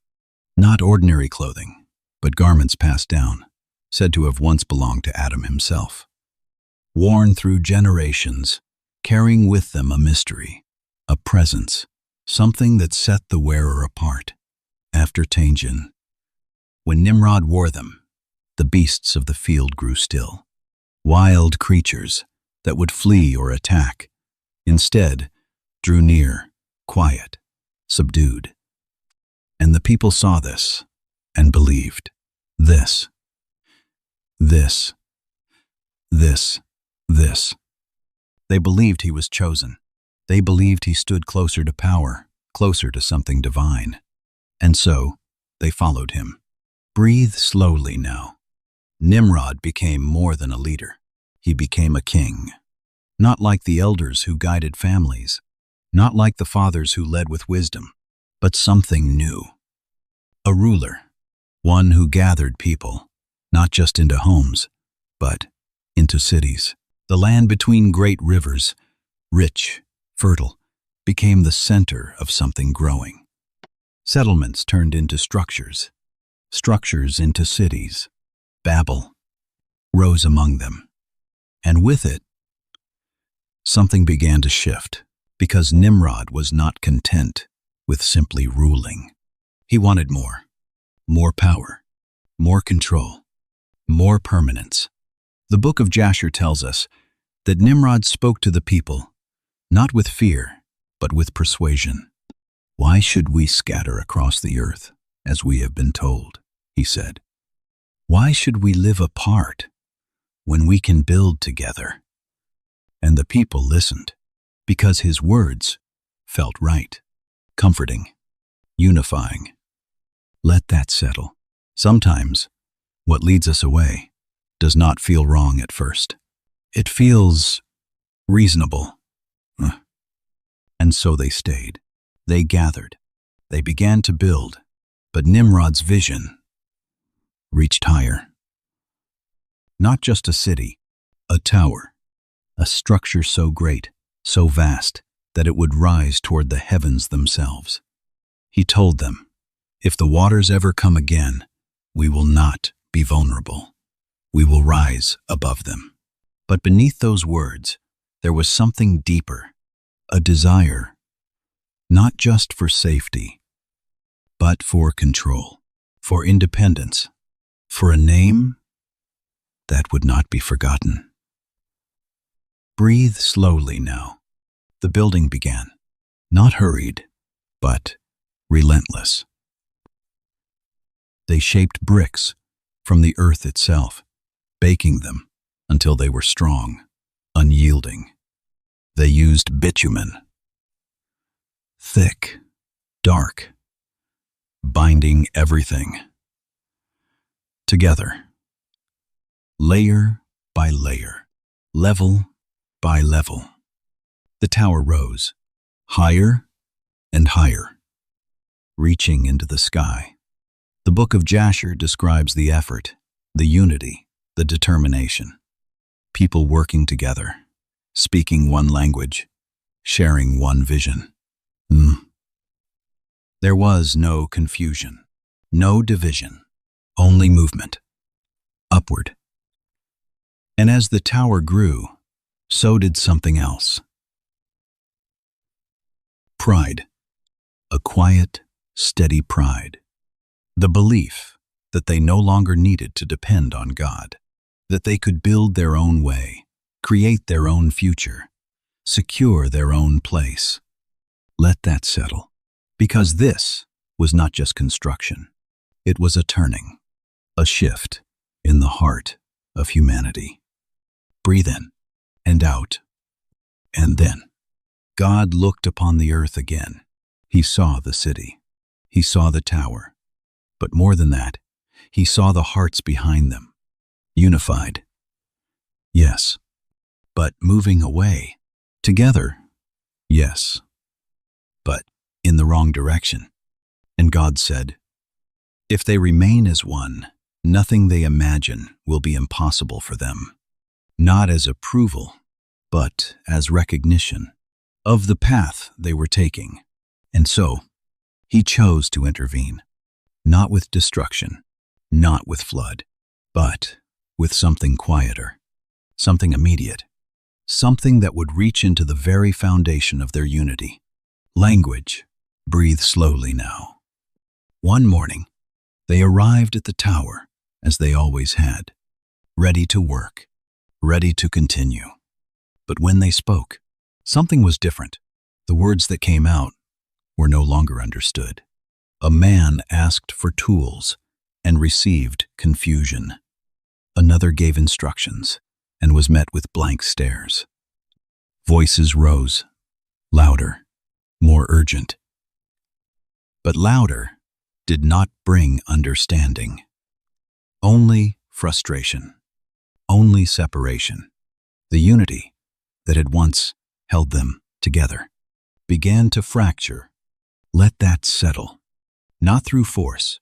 not ordinary clothing, but garments passed down, said to have once belonged to Adam himself. Worn through generations, carrying with them a mystery, a presence, something that set the wearer apart. After Tanjin, when Nimrod wore them, the beasts of the field grew still. Wild creatures that would flee or attack Instead, drew near, quiet, subdued. And the people saw this and believed. This. They believed he was chosen. They believed he stood closer to power, closer to something divine. And so, they followed him. Breathe slowly now. Nimrod became more than a leader. He became a king. Not like the elders who guided families, not like the fathers who led with wisdom, but something new. A ruler, one who gathered people, not just into homes, but into cities. The land between great rivers, rich, fertile, became the center of something growing. Settlements turned into structures, structures into cities. Babel rose among them. And with it, something began to shift, because Nimrod was not content with simply ruling. He wanted more. More power, more control, more permanence. The Book of Jasher tells us that Nimrod spoke to the people, not with fear, but with persuasion. Why should we scatter across the earth, as we have been told? He said. Why should we live apart when we can build together? And the people listened, because his words felt right, comforting, unifying. Let that settle. Sometimes, what leads us away does not feel wrong at first. It feels reasonable. And so they stayed. They gathered. They began to build. But Nimrod's vision reached higher. Not just a city, a tower, a structure so great, so vast, that it would rise toward the heavens themselves. He told them, if the waters ever come again, we will not be vulnerable. We will rise above them. But beneath those words, there was something deeper, a desire, not just for safety, but for control, for independence, for a name that would not be forgotten. Breathe slowly now. The building began, not hurried, but relentless. They shaped bricks from the earth itself, baking them until they were strong, unyielding. They used bitumen, thick, dark, binding everything together, layer by layer, level by level. The tower rose, higher and higher, reaching into the sky. The Book of Jasher describes the effort, the unity, the determination. People working together, speaking one language, sharing one vision. There was no confusion, no division, only movement, upward. And as the tower grew, so did something else. Pride, a quiet, steady pride. The belief that they no longer needed to depend on God, that they could build their own way, create their own future, secure their own place. Let that settle, because this was not just construction. It was a turning, a shift in the heart of humanity. Breathe in and out, and then God looked upon the earth again. He saw the city. He saw the tower. But more than that, he saw the hearts behind them, unified. Yes, but moving away. Together, yes, but in the wrong direction. And God said, if they remain as one, nothing they imagine will be impossible for them. Not as approval, but as recognition of the path they were taking. And so, he chose to intervene. Not with destruction, not with flood, but with something quieter, something immediate, something that would reach into the very foundation of their unity. Language. Breathe slowly now. One morning, they arrived at the tower, as they always had, ready to work, ready to continue. But when they spoke, Something was different. The words that came out were no longer understood. A man asked for tools and received confusion. Another gave instructions and was met with blank stares. Voices rose, louder, more urgent. But louder did not bring understanding. Only frustration, only separation. The unity that had once held them together began to fracture. Let that settle. Not through force,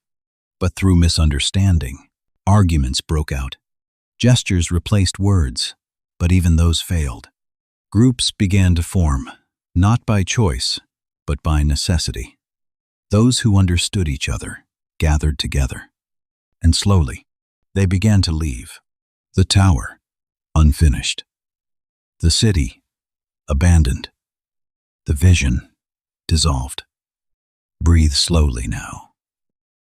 but through misunderstanding. Arguments broke out. Gestures replaced words, but even those failed. Groups began to form, not by choice, but by necessity. Those who understood each other gathered together, and slowly they began to leave. The tower, unfinished. The city, abandoned. The vision, dissolved. Breathe slowly now.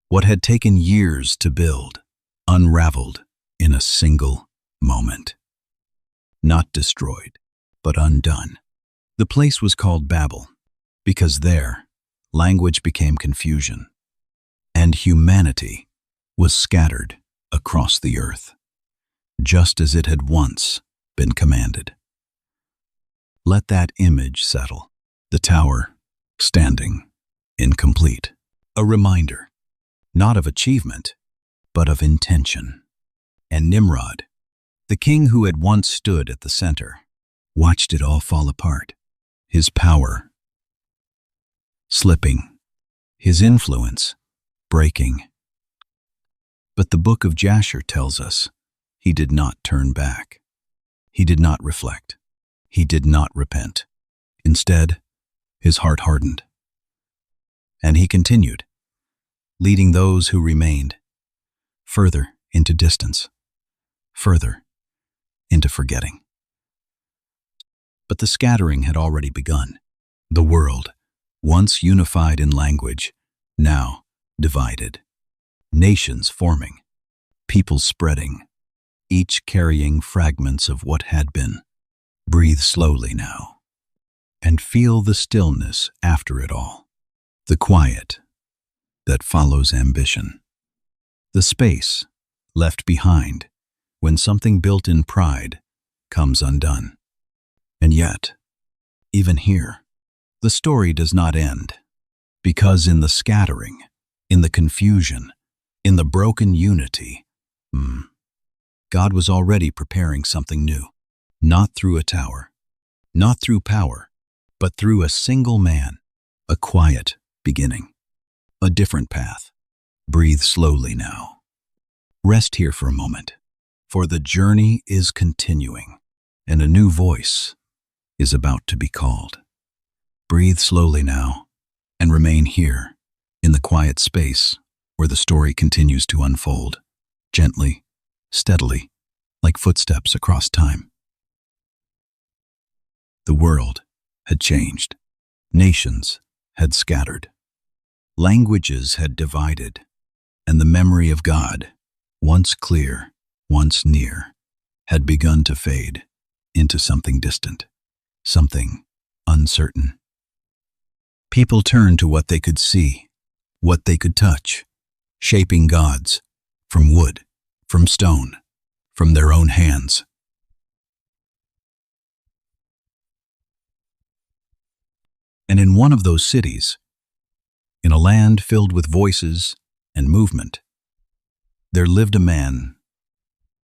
What had taken years to build, unraveled in a single moment. Not destroyed, but undone. The place was called Babel, because there, language became confusion, and humanity was scattered across the earth, just as it had once been commanded. Let that image settle. The tower, standing, incomplete. A reminder, not of achievement, but of intention. And Nimrod, the king who had once stood at the center, watched it all fall apart. His power slipping, his influence breaking. But the Book of Jasher tells us he did not turn back. He did not reflect. He did not repent. Instead, his heart hardened. And he continued, leading those who remained further into distance, further into forgetting. But the scattering had already begun. The world, once unified in language, now divided. Nations forming, people spreading, each carrying fragments of what had been. Breathe slowly now, and feel the stillness after it all. The quiet that follows ambition. The space left behind when something built in pride comes undone. And yet, even here, the story does not end, because in the scattering, in the confusion, in the broken unity, God was already preparing something new, not through a tower, not through power, but through a single man, a quiet beginning, a different path. Breathe slowly now. Rest here for a moment, for the journey is continuing, and a new voice is about to be called. Breathe slowly now, and remain here, in the quiet space where the story continues to unfold, gently, steadily, like footsteps across time. The world had changed. Nations had scattered. Languages had divided, and the memory of God, once clear, once near, had begun to fade into something distant, something uncertain. People turned to what they could see, what they could touch, shaping gods from wood, from stone, from their own hands. And in one of those cities, in a land filled with voices and movement, there lived a man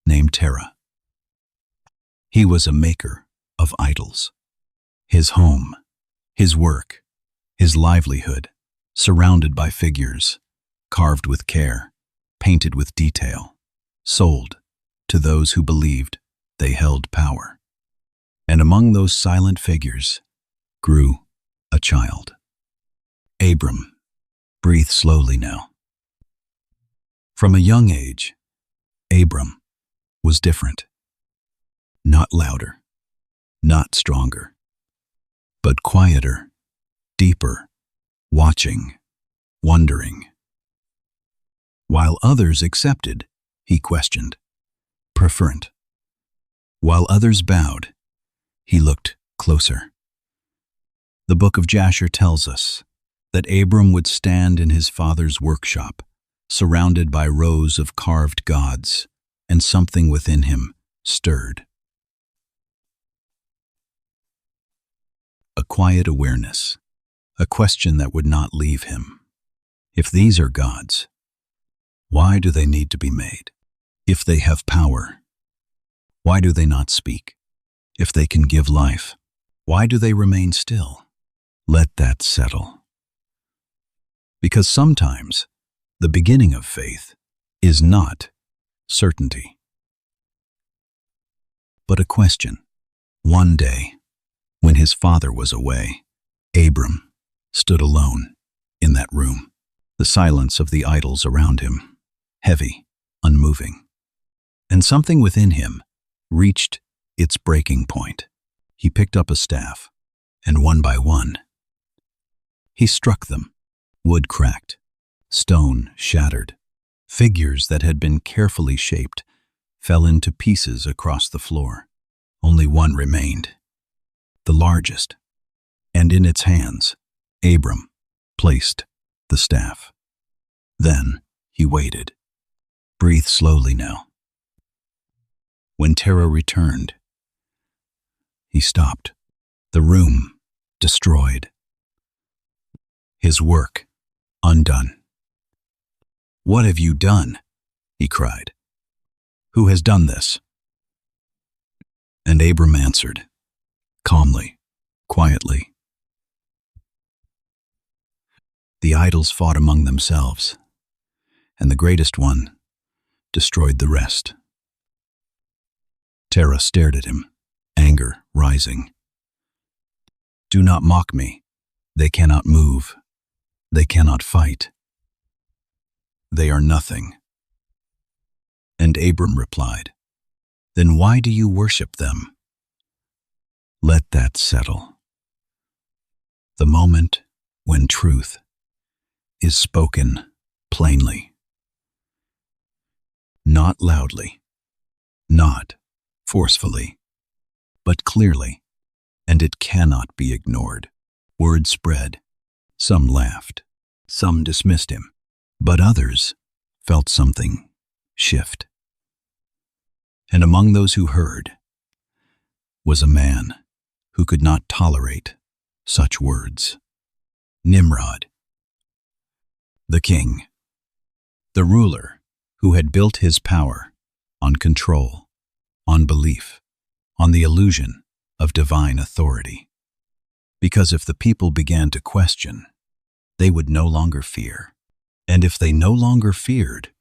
named Terah. He was a maker of idols. His home, his work, his livelihood, surrounded by figures, carved with care, painted with detail, sold to those who believed they held power. And among those silent figures grew a child. Abram, breathe slowly now. From a young age, Abram was different. Not louder, not stronger, but quieter, deeper, watching, wondering. While others accepted, he questioned, preferent. While others bowed, he looked closer, The Book of Jasher tells us that Abram would stand in his father's workshop, surrounded by rows of carved gods, and something within him stirred. A quiet awareness, a question that would not leave him. If these are gods, why do they need to be made? If they have power, why do they not speak? If they can give life, why do they remain still? Let that settle. Because sometimes the beginning of faith is not certainty, but a question. One day, when his father was away, Abram stood alone in that room, the silence of the idols around him, heavy, unmoving. And something within him reached its breaking point. He picked up a staff, and one by one, he struck them. Wood cracked, stone shattered. Figures that had been carefully shaped fell into pieces across the floor. Only one remained, the largest, and in its hands, Abram placed the staff. Then he waited. Breathe slowly now. When terror returned, he stopped. The room destroyed. His work undone. "What have you done?" he cried. "Who has done this?" And Abram answered, calmly, quietly, "The idols fought among themselves, and the greatest one destroyed the rest." Terah stared at him, anger rising. "Do not mock me. They cannot move. They cannot fight. They are nothing." And Abram replied, "Then why do you worship them?" Let that settle. The moment when truth is spoken plainly. Not loudly, not forcefully, but clearly, and it cannot be ignored. Word spread. Some laughed, some dismissed him, but others felt something shift. And among those who heard was a man who could not tolerate such words. Nimrod, the king, the ruler who had built his power on control, on belief, on the illusion of divine authority. Because if the people began to question, they would no longer fear. And if they no longer feared,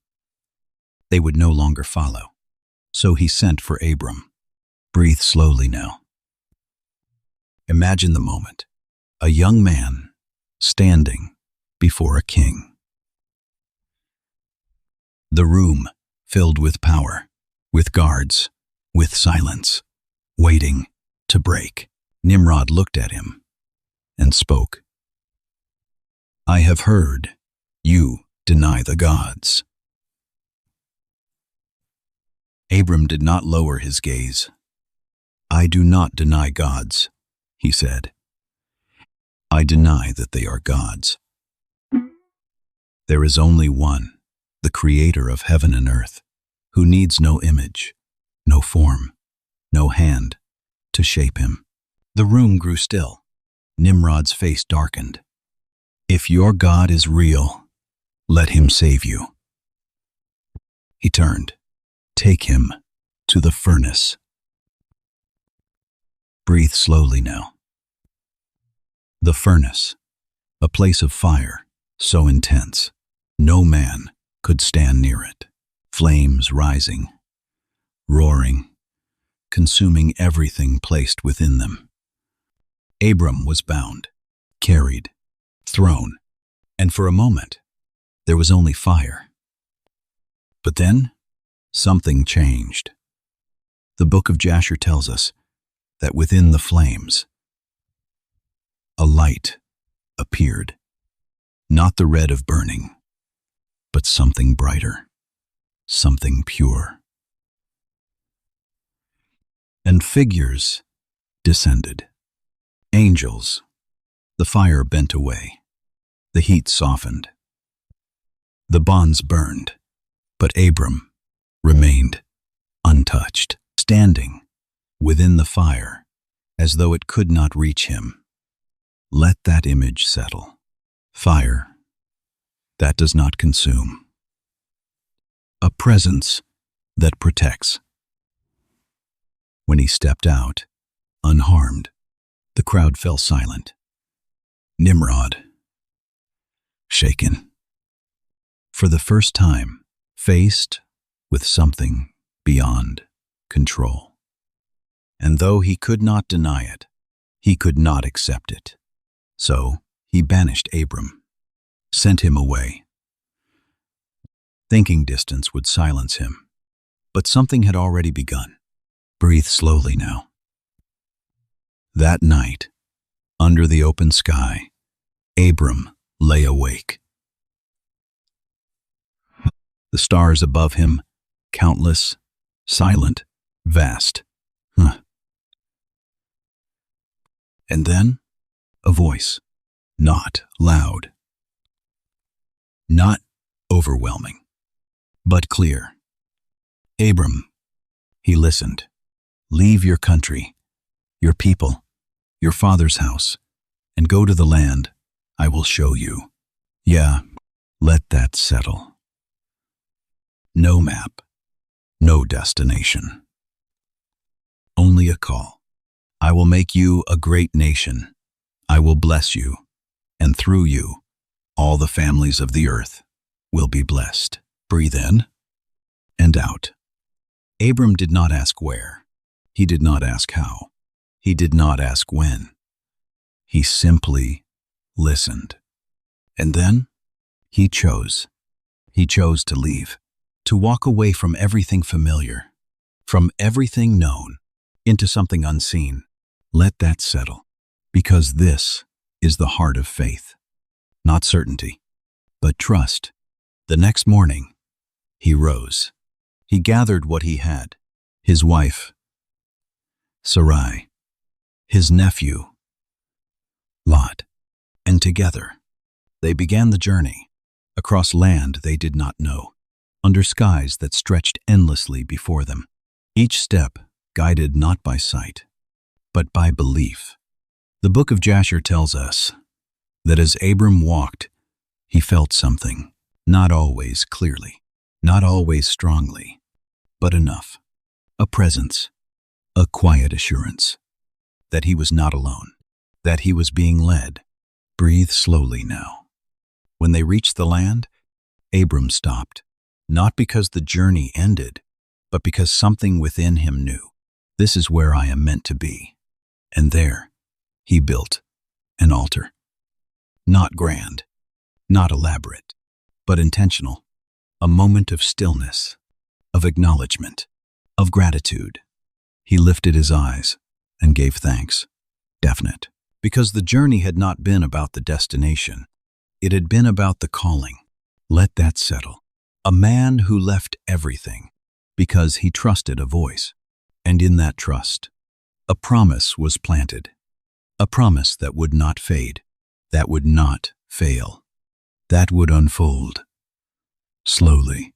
they would no longer follow. So he sent for Abram. Breathe slowly now. Imagine the moment. A young man standing before a king. The room filled with power, with guards, with silence, waiting to break. Nimrod looked at him and spoke. "I have heard you deny the gods." Abram did not lower his gaze. "I do not deny gods," he said. "I deny that they are gods. There is only one, the creator of heaven and earth, who needs no image, no form, no hand to shape him." The room grew still. Nimrod's face darkened. "If your God is real, let him save you." He turned. "Take him to the furnace." Breathe slowly now. The furnace, a place of fire so intense, no man could stand near it. Flames rising, roaring, consuming everything placed within them. Abram was bound, carried, thrown, and for a moment, there was only fire. But then, something changed. The Book of Jasher tells us that within the flames, a light appeared, not the red of burning, but something brighter, something pure. And figures descended, angels The fire bent away. The heat softened. The bonds burned, but Abram remained untouched, standing within the fire as though it could not reach him. Let that image settle. Fire that does not consume. A presence that protects. When he stepped out, unharmed, the crowd fell silent. NIMROD, shaken, for the first time, faced with something beyond control. And though he could not deny it, he could not accept it. So he banished Abram, sent him away, thinking distance would silence him. But something had already begun. Breathe slowly now. That night, under the open sky, Abram lay awake. The stars above him, countless, silent, vast. And then, a voice, not loud, not overwhelming, but clear. Abram, he listened. Leave your country, your people, your father's house, and go to the land I will show you. Yeah, let that settle. No map, no destination. Only a call. I will make you a great nation. I will bless you, and through you, all the families of the earth will be blessed. Breathe in and out. Abram did not ask where. He did not ask how. He did not ask when. He simply listened. And then he chose. He chose to leave, to walk away from everything familiar, from everything known, into something unseen. Let that settle, because this is the heart of faith. Not certainty, but trust. The next morning, he rose. He gathered what he had, his wife, Sarai, his nephew, Lot, and together they began the journey, across land they did not know, under skies that stretched endlessly before them, each step guided not by sight, but by belief. The Book of Jasher tells us that as Abram walked, he felt something, not always clearly, not always strongly, but enough, a presence, a quiet assurance, that he was not alone, that he was being led. Breathe slowly now. When they reached the land, Abram stopped, not because the journey ended, but because something within him knew, this is where I am meant to be. And there, he built an altar. Not grand, not elaborate, but intentional. A moment of stillness, of acknowledgement, of gratitude. He lifted his eyes and gave thanks, definite, because the journey had not been about the destination. It had been about the calling. Let that settle. A man who left everything because he trusted a voice. And in that trust, a promise was planted. A promise that would not fade, that would not fail, that would unfold slowly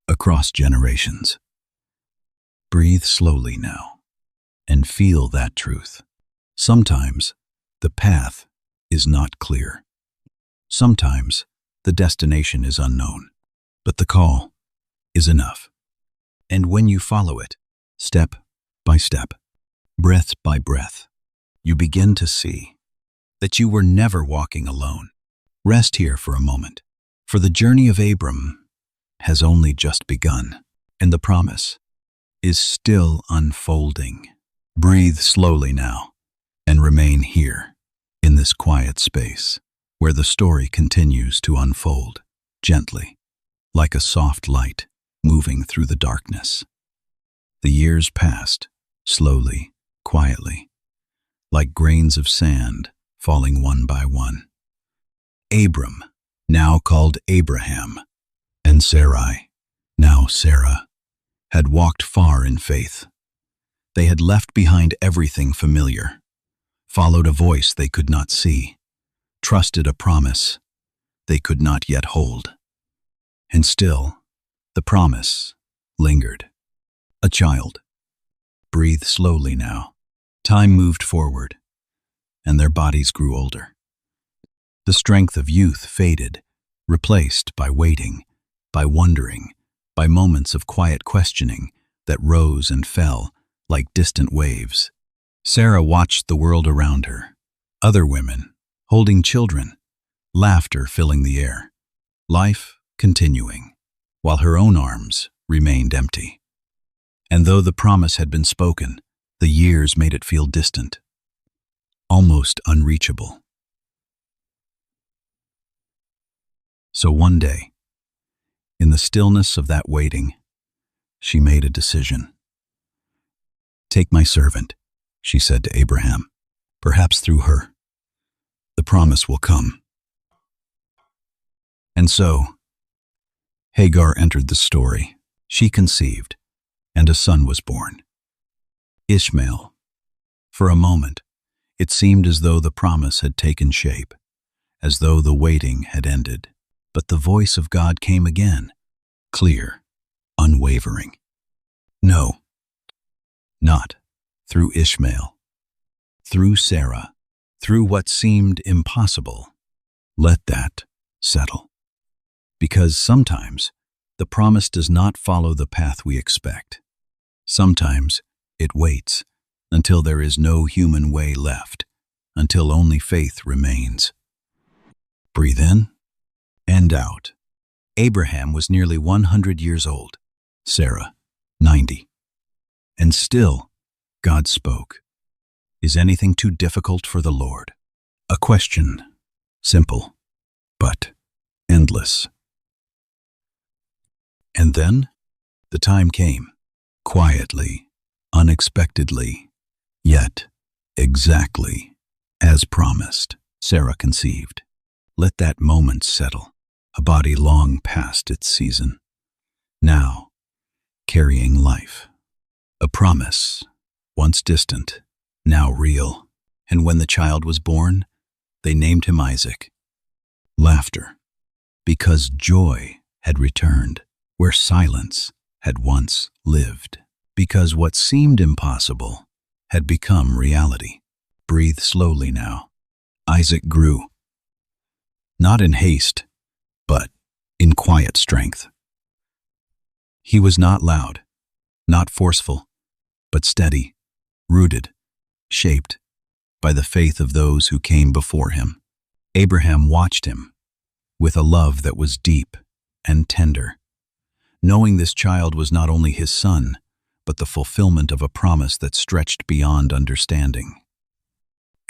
across generations. Breathe slowly now and feel that truth. Sometimes the path is not clear. Sometimes the destination is unknown, but the call is enough. And when you follow it, step by step, breath by breath, you begin to see that you were never walking alone. Rest here for a moment, for the journey of Abram has only just begun, and the promise is still unfolding. Breathe slowly now and remain here in this quiet space where the story continues to unfold gently, like a soft light moving through the darkness. The years passed, slowly, quietly, like grains of sand falling one by one. Abram, now called Abraham, and Sarai, now Sarah, had walked far in faith. They had left behind everything familiar, followed a voice they could not see, trusted a promise they could not yet hold. And still, the promise lingered. A child. Breathe slowly now. Time moved forward, and their bodies grew older. The strength of youth faded, replaced by waiting, by wondering, by moments of quiet questioning that rose and fell like distant waves. Sarah watched the world around her. Other women, holding children, laughter filling the air, life continuing, while her own arms remained empty. And though the promise had been spoken, the years made it feel distant, almost unreachable. So one day, in the stillness of that waiting, she made a decision. "Take my servant," she said to Abraham. "Perhaps through her, the promise will come." And so, Hagar entered the story. She conceived, and a son was born. Ishmael. For a moment, it seemed as though the promise had taken shape, as though the waiting had ended. But the voice of God came again, clear, unwavering. No, not through Ishmael, through Sarah, through what seemed impossible. Let that settle. Because sometimes the promise does not follow the path we expect. Sometimes it waits until there is no human way left, until only faith remains. Breathe in and out. Abraham was nearly 100 years old, Sarah 90. And still, God spoke. Is anything too difficult for the Lord? A question, simple, but endless. And then, the time came, quietly, unexpectedly, yet exactly as promised. Sarah conceived. Let that moment settle, a body long past its season, now carrying life. A promise, once distant, now real. And when the child was born, they named him Isaac. Laughter, because joy had returned where silence had once lived, because what seemed impossible had become reality. Breathe slowly now. Isaac grew, not in haste, but in quiet strength. He was not loud, not forceful, but steady, rooted, shaped by the faith of those who came before him. Abraham watched him with a love that was deep and tender, knowing this child was not only his son, but the fulfillment of a promise that stretched beyond understanding.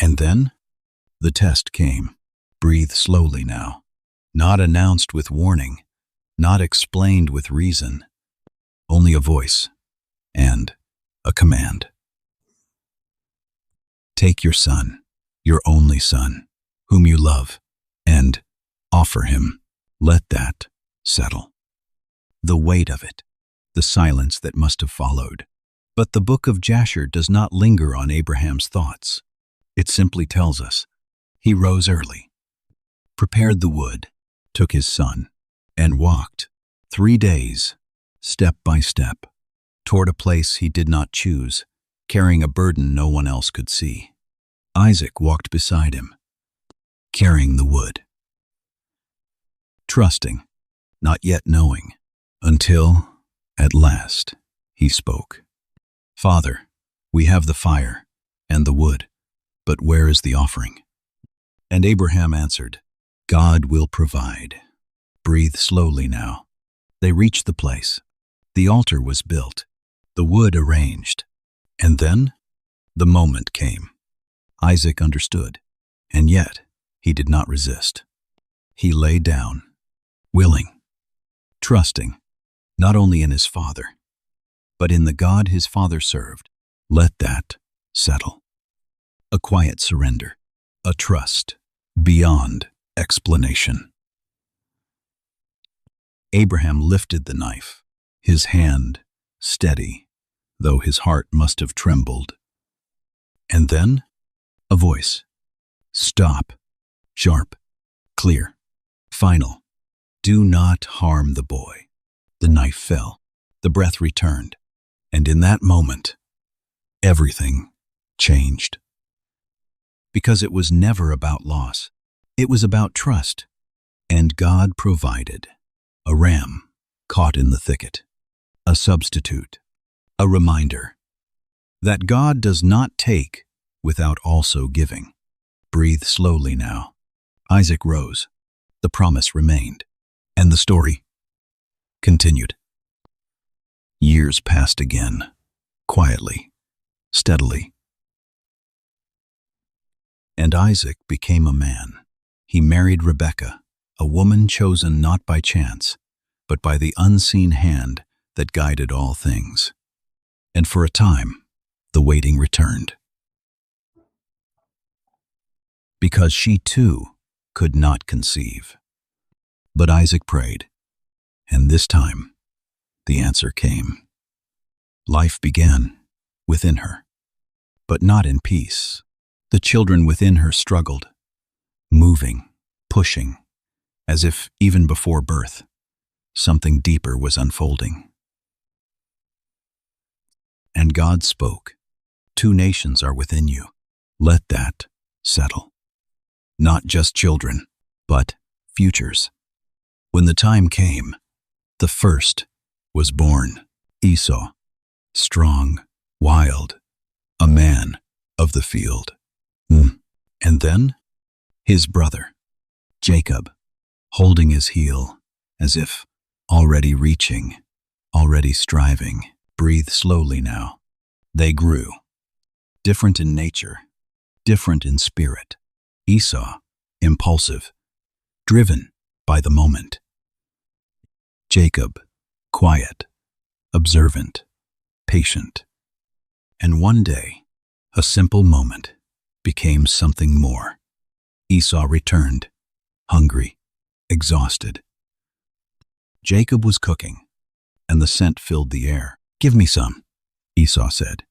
And then, the test came. Breathe slowly now. Not announced with warning, not explained with reason, only a voice and a command. Take your son, your only son, whom you love, and offer him. Let that settle. The weight of it, the silence that must have followed. But the Book of Jasher does not linger on Abraham's thoughts. It simply tells us, he rose early, prepared the wood, took his son, and walked 3 days, step by step, toward a place he did not choose, carrying a burden no one else could see. Isaac walked beside him, carrying the wood, trusting, not yet knowing, until, at last, he spoke. Father, we have the fire and the wood, but where is the offering? And Abraham answered, God will provide. Breathe slowly now. They reached the place. The altar was built, the wood arranged, and then the moment came. Isaac understood, and yet he did not resist. He lay down, willing, trusting, not only in his father, but in the God his father served. Let that settle. A quiet surrender, a trust beyond explanation. Abraham lifted the knife, his hand steady, though his heart must have trembled. And then, a voice. Stop. Sharp, clear, final. Do not harm the boy. The knife fell. The breath returned. And in that moment, everything changed. Because it was never about loss. It was about trust. And God provided a ram caught in the thicket, a substitute, a reminder that God does not take without also giving. Breathe slowly now. Isaac rose. The promise remained. And the story continued. Years passed again, quietly, steadily. And Isaac became a man. He married Rebekah, a woman chosen not by chance, but by the unseen hand that guided all things. And for a time, the waiting returned. Because she too could not conceive. But Isaac prayed, and this time, the answer came. Life began within her, but not in peace. The children within her struggled, moving, pushing, as if even before birth, something deeper was unfolding. And God spoke, 2 nations are within you. Let that settle. Not just children, but futures. When the time came, the first was born, Esau, strong, wild, a man of the field. And then, his brother, Jacob, holding his heel, as if already reaching, already striving. Breathe slowly now. They grew, different in nature, different in spirit. Esau, impulsive, driven by the moment. Jacob, quiet, observant, patient. And one day, a simple moment became something more. Esau returned, hungry, exhausted. Jacob was cooking, and the scent filled the air. Give me some, Esau said.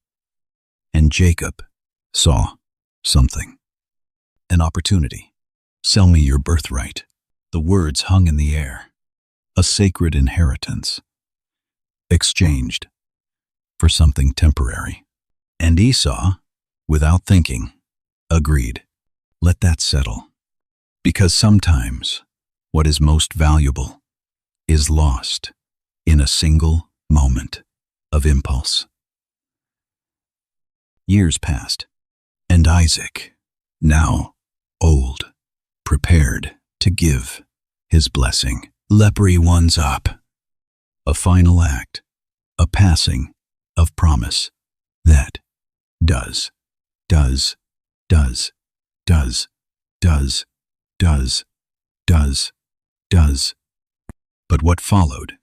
And Jacob saw something. An opportunity. Sell me your birthright. The words hung in the air. A sacred inheritance. Exchanged for something temporary. And Esau, without thinking, agreed. Let that settle. Because sometimes what is most valuable is lost in a single moment of impulse. Years passed, and Isaac, now old, prepared to give his blessing. Leprosy one's up. A final act, a passing of promise that does. But what followed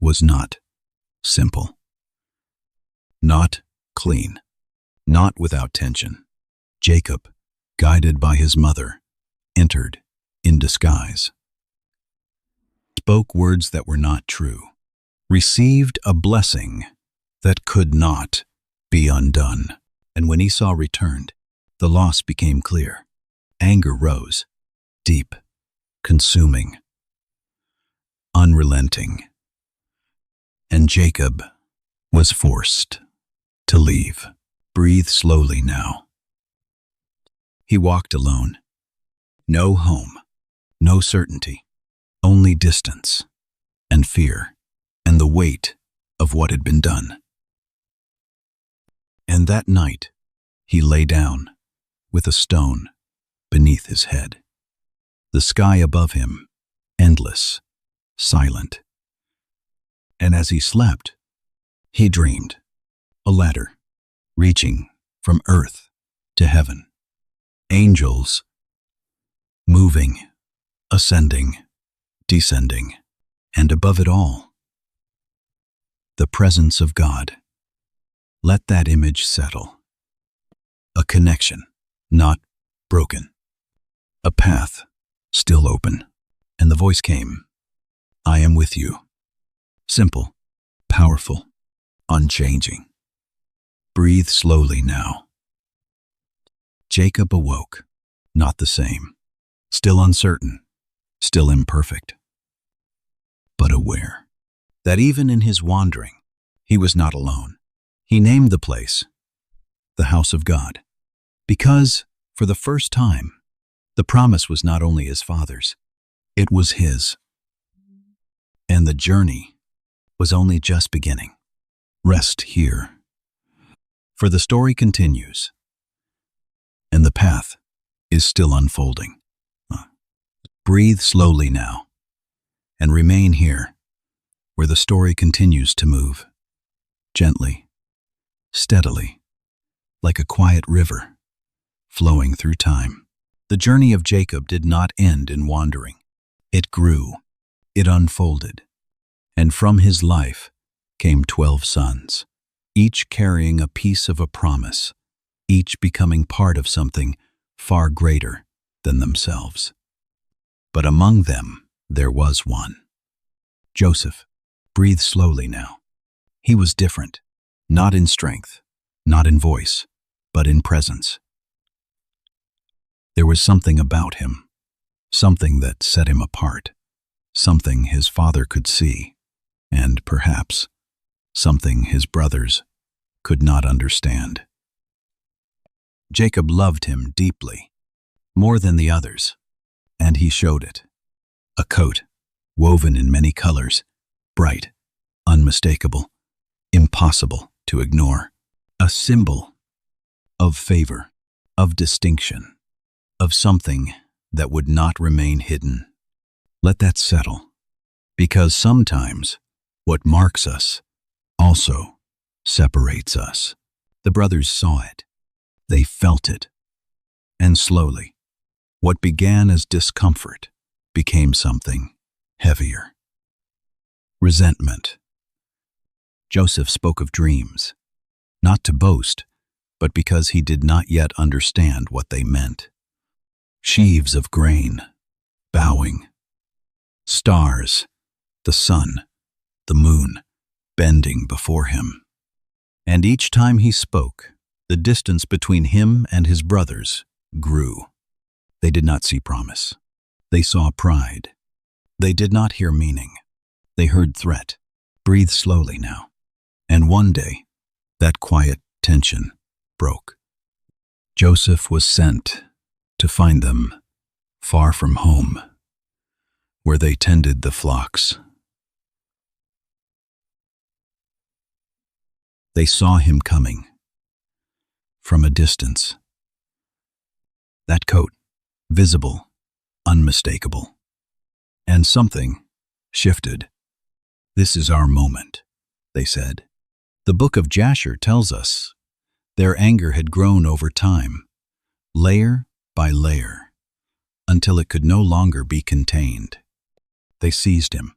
was not simple. Not clean. Not without tension. Jacob, guided by his mother, entered in disguise. Spoke words that were not true. Received a blessing that could not be undone. And when Esau returned, the loss became clear. Anger rose, deep, consuming, unrelenting. And Jacob was forced to leave. Breathe slowly now. He walked alone. No home, no certainty, only distance and fear and the weight of what had been done. And that night, he lay down with a stone beneath his head. The sky above him, endless, silent. And as he slept, he dreamed a ladder reaching from earth to heaven. Angels moving, ascending, descending, and above it all, the presence of God. Let that image settle. A connection, not broken. A path, still open. And the voice came, I am with you. Simple, powerful, unchanging. Breathe slowly now. Jacob awoke, not the same. still uncertain, still imperfect, but aware that even in his wandering, he was not alone. He named the place the house of God, because, for the first time, the promise was not only his father's, it was his. And the journey was only just beginning. Rest here, for the story continues, and the path is still unfolding. Breathe slowly now, and remain here, where the story continues to move, gently, steadily, like a quiet river, flowing through time. The journey of Jacob did not end in wandering. It grew, it unfolded, and from his life came 12 sons, each carrying a piece of a promise, each becoming part of something far greater than themselves. But among them there was one. Joseph. Breathe slowly now. He was different, not in strength, not in voice, but in presence. There was something about him, something that set him apart, something his father could see, and perhaps something his brothers could not understand. Jacob loved him deeply, more than the others, and he showed it. A coat, woven in many colors, bright, unmistakable, impossible to ignore. A symbol of favor, of distinction, of something that would not remain hidden. Let that settle, because sometimes what marks us also separates us. The brothers saw it. They felt it. And slowly, what began as discomfort became something heavier. Resentment. Joseph spoke of dreams, not to boast, but because he did not yet understand what they meant. Sheaves of grain, bowing. Stars, the sun, the moon, bending before him. And each time he spoke, the distance between him and his brothers grew. They did not see promise. They saw pride. They did not hear meaning. They heard threat. Breathe slowly now. And one day, that quiet tension broke. Joseph was sent to find them far from home, where they tended the flocks. They saw him coming from a distance. That coat, visible, unmistakable. And something shifted. This is our moment, they said. The Book of Jasher tells us their anger had grown over time, layer by layer, until it could no longer be contained. They seized him,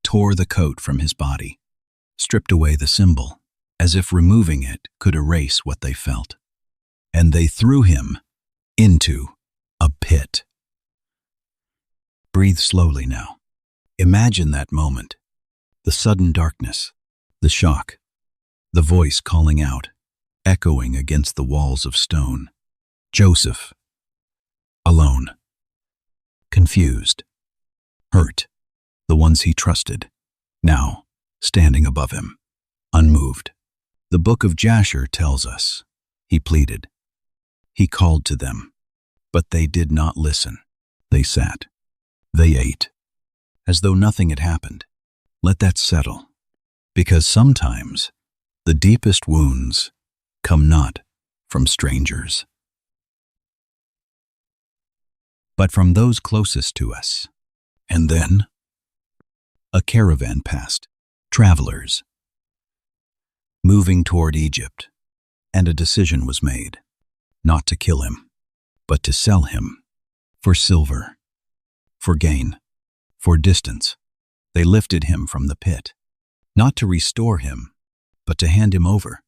tore the coat from his body, stripped away the symbol, as if removing it could erase what they felt. And they threw him into a pit. Breathe slowly now. Imagine that moment, the sudden darkness, the shock, the voice calling out, echoing against the walls of stone. Joseph, alone, confused, hurt, the ones he trusted, now standing above him, unmoved. The Book of Jasher tells us, he pleaded. He called to them, but they did not listen. They sat. They ate, as though nothing had happened. Let that settle, because sometimes the deepest wounds come not from strangers, but from those closest to us. And then, a caravan passed, travelers, moving toward Egypt, and a decision was made, not to kill him, but to sell him for silver, for gain, for distance. They lifted him from the pit, not to restore him, but to hand him over.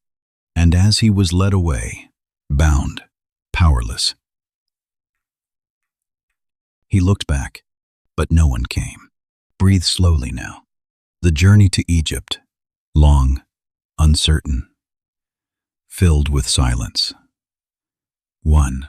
And as he was led away, bound, powerless, he looked back, but no one came. Breathe slowly now. The journey to Egypt, long, uncertain, filled with silence. One,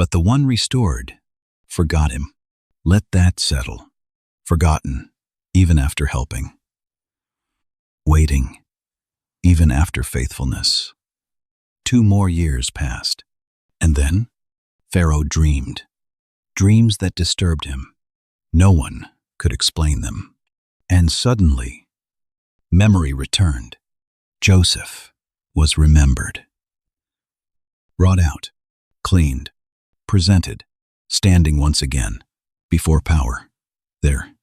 But the one restored forgot him. Let that settle. Forgotten, even after helping. Waiting, even after faithfulness. 2 more years passed. And then, Pharaoh dreamed. Dreams that disturbed him. No one could explain them. And suddenly, memory returned. Joseph was remembered. Brought out, cleaned, presented, standing once again before power. There.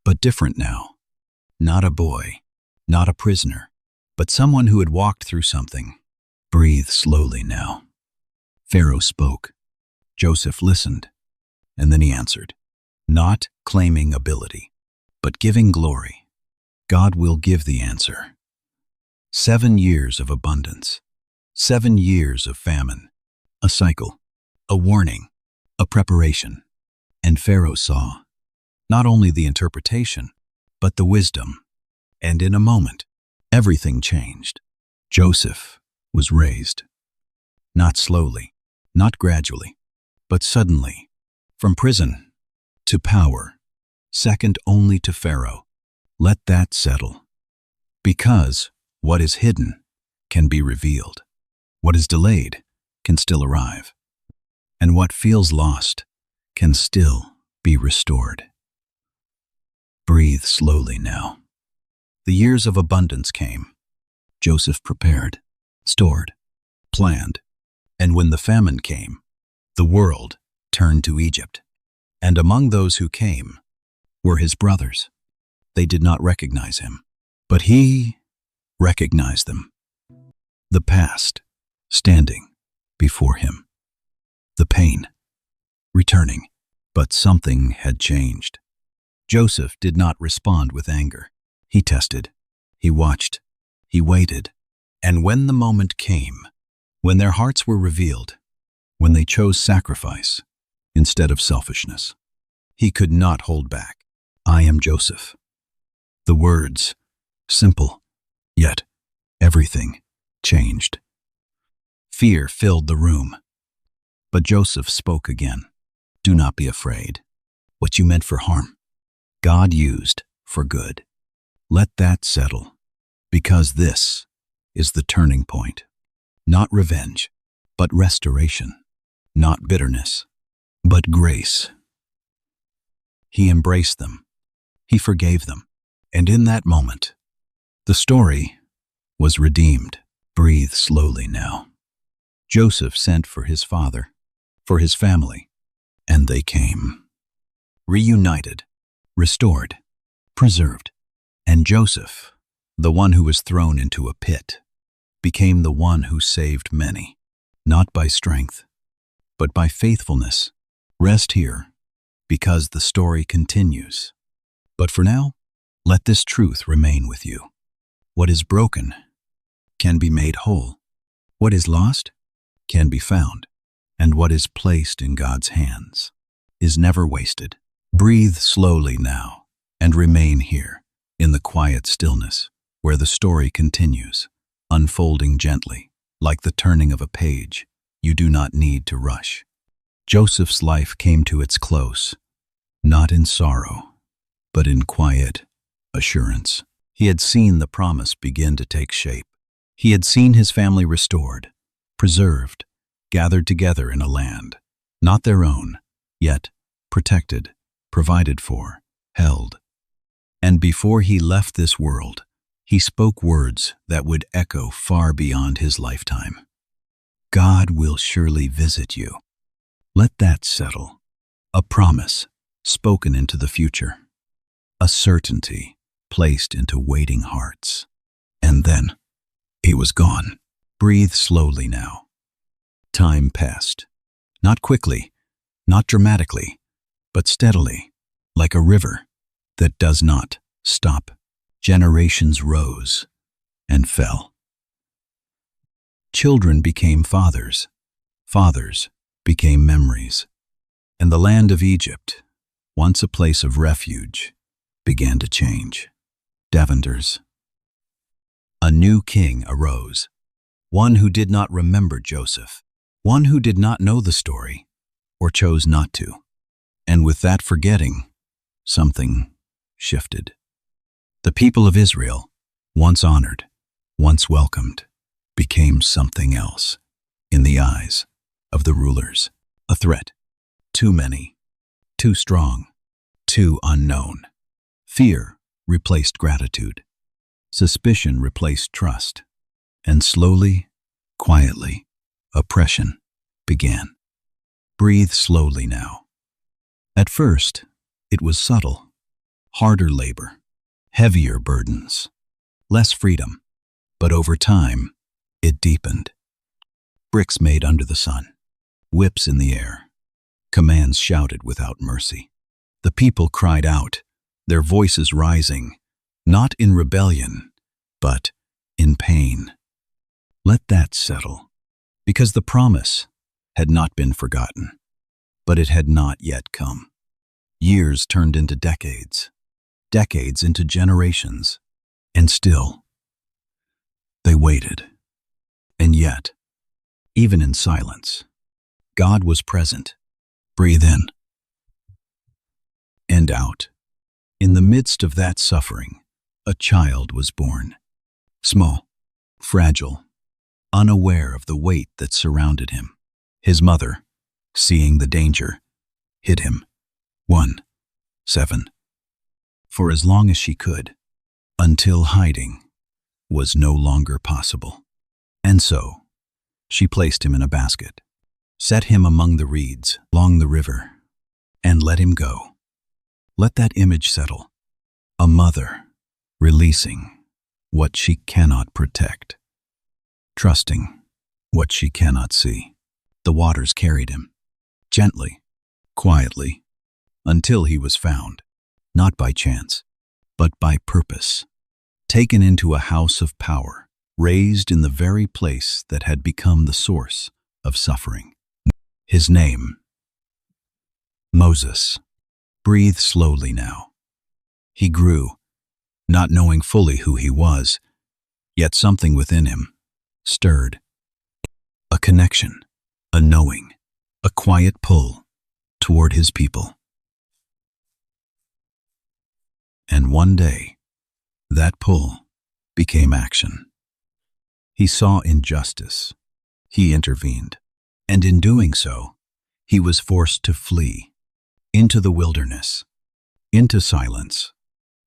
But different now. Not a boy, not a prisoner, but someone who had walked through something. Breathe slowly now. Pharaoh spoke. Joseph listened, and then he answered, not claiming ability, but giving glory. God will give the answer. 7 years of abundance, 7 years of famine, a cycle, a warning, a preparation. And Pharaoh saw not only the interpretation, but the wisdom. And in a moment, everything changed. Joseph was raised. Not slowly, not gradually, but suddenly, from prison to power, second only to Pharaoh. Let that settle. Because what is hidden can be revealed. What is delayed can still arrive. And what feels lost can still be restored. Breathe slowly now. The years of abundance came. Joseph prepared, stored, planned, and when the famine came, the world turned to Egypt. And among those who came were his brothers. They did not recognize him, but he recognized them. The past standing before him. The pain returning, but something had changed. Joseph did not respond with anger. He tested, he watched, he waited. And when the moment came, when their hearts were revealed, when they chose sacrifice instead of selfishness, he could not hold back. I am Joseph. The words, simple, yet everything changed. Fear filled the room. But Joseph spoke again. Do not be afraid. What you meant for harm, God used for good. Let that settle, because this is the turning point. Not revenge, but restoration. Not bitterness, but grace. He embraced them. He forgave them. And in that moment, the story was redeemed. Breathe slowly now. Joseph sent for his father, for his family, and they came. Reunited, restored, preserved. And Joseph, the one who was thrown into a pit, became the one who saved many, not by strength, but by faithfulness. Rest here, because the story continues. But for now, let this truth remain with you. What is broken can be made whole. What is lost can be found. And what is placed in God's hands is never wasted. Breathe slowly now and remain here in the quiet stillness where the story continues, unfolding gently, like the turning of a page. You do not need to rush. Joseph's life came to its close, not in sorrow, but in quiet assurance. He had seen the promise begin to take shape. He had seen his family restored, preserved, gathered together in a land, not their own, yet protected, provided for, held. And before he left this world, he spoke words that would echo far beyond his lifetime. God will surely visit you. Let that settle. A promise spoken into the future. A certainty placed into waiting hearts. And then it was gone. Breathe slowly now. Time passed. Not quickly, not dramatically, but steadily, like a river that does not stop. Generations rose and fell. Children became fathers. Fathers became memories. And the land of Egypt, once a place of refuge, began to change. Davenders. A new king arose. one who did not remember Joseph, one who did not know the story, or chose not to. And with that forgetting, something shifted. The people of Israel, once honored, once welcomed, became something else in the eyes of the rulers. A threat. Too many. Too strong. Too unknown. Fear replaced gratitude. Suspicion replaced trust. And slowly, quietly, oppression began. Breathe slowly now. At first, it was subtle. Harder labor. Heavier burdens. Less freedom. But over time, it deepened. Bricks made under the sun. Whips in the air. Commands shouted without mercy. The people cried out, their voices rising, not in rebellion, but in pain. Let that settle, because the promise had not been forgotten, but it had not yet come. Years turned into decades, decades into generations, and still, they waited. And yet, even in silence, God was present. Breathe in and out. In the midst of that suffering, a child was born. Small, fragile, unaware of the weight that surrounded him. His mother, seeing the danger, hid him. 7. For as long as she could, until hiding was no longer possible. And so, she placed him in a basket, set him among the reeds along the river, and let him go. Let that image settle. A mother releasing what she cannot protect, trusting what she cannot see. The waters carried him, gently, quietly, until he was found, not by chance, but by purpose, taken into a house of power, raised in the very place that had become the source of suffering. His name, Moses. Breathe slowly now. He grew, not knowing fully who he was, yet something within him stirred. A connection, a knowing, a quiet pull toward his people. And one day, that pull became action. He saw injustice. He intervened. And in doing so, he was forced to flee into the wilderness, into silence,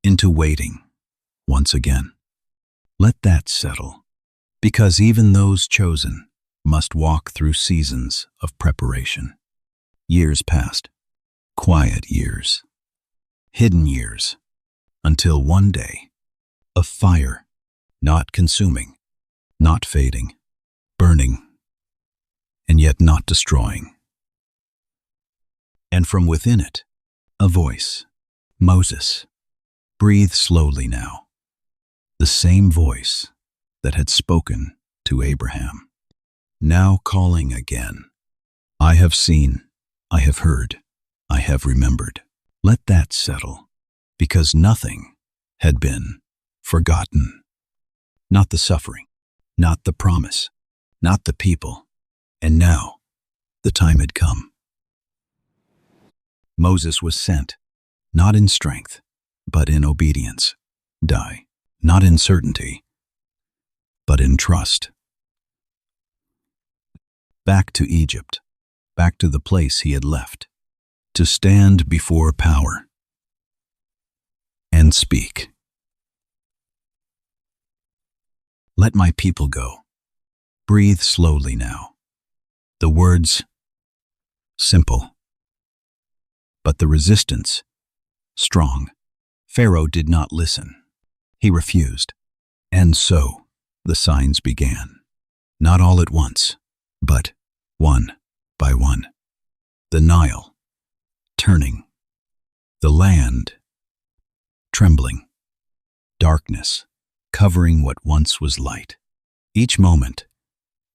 into waiting once again. Let that settle, because even those chosen must walk through seasons of preparation. Years passed, quiet years, hidden years, until one day, a fire, not consuming, not fading, burning, and yet not destroying. And from within it, a voice, Moses. Breathe slowly now. The same voice that had spoken to Abraham, now calling again. I have seen, I have heard, I have remembered. Let that settle, because nothing had been forgotten. Not the suffering, not the promise, not the people. And now, the time had come. Moses was sent, not in strength, but in obedience. Die, not in certainty, but in trust. Back to Egypt, back to the place he had left, to stand before power and speak. Let my people go. Breathe slowly now. The words, simple, but the resistance, strong. Pharaoh did not listen. He refused. And so the signs began. Not all at once, but one by one. The Nile, turning. The land, trembling. Darkness, covering what once was light. Each moment,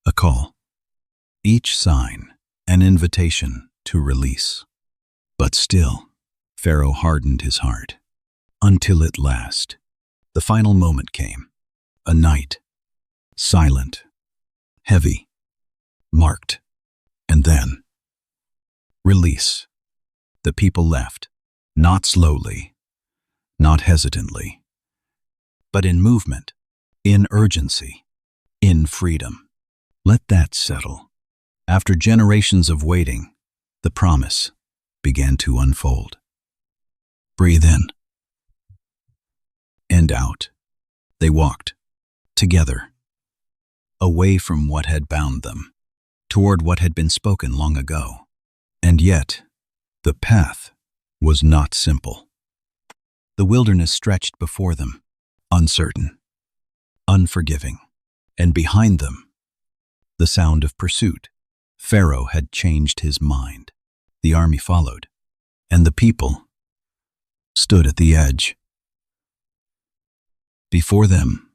a call. Each sign, an invitation to release. But still, Pharaoh hardened his heart. Until at last, the final moment came. A night, silent, heavy, marked, and then release. The people left, not slowly, not hesitantly, but in movement, in urgency, in freedom. Let that settle. After generations of waiting, the promise began to unfold. Breathe in and out. They walked together, away from what had bound them, toward what had been spoken long ago. And yet, the path was not simple. The wilderness stretched before them, uncertain, unforgiving, and behind them, the sound of pursuit. Pharaoh had changed his mind. The army followed, and the people stood at the edge. Before them,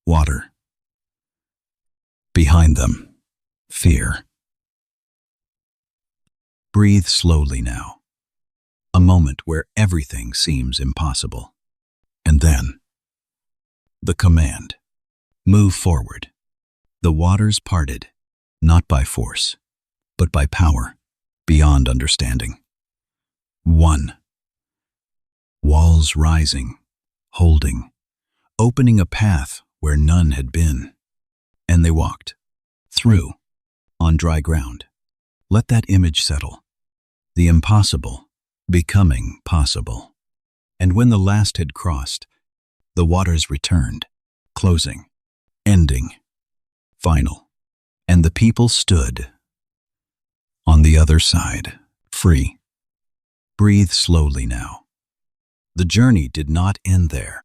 water. Behind them, fear. Breathe slowly now. A moment where everything seems impossible. And then, the command. Move forward. The waters parted, not by force, but by power, beyond understanding. 1. Walls rising, holding, opening a path where none had been. And they walked, through, on dry ground. Let that image settle. The impossible becoming possible. And when the last had crossed, the waters returned, closing, ending, final. And the people stood on the other side, free. Breathe slowly now. The journey did not end there.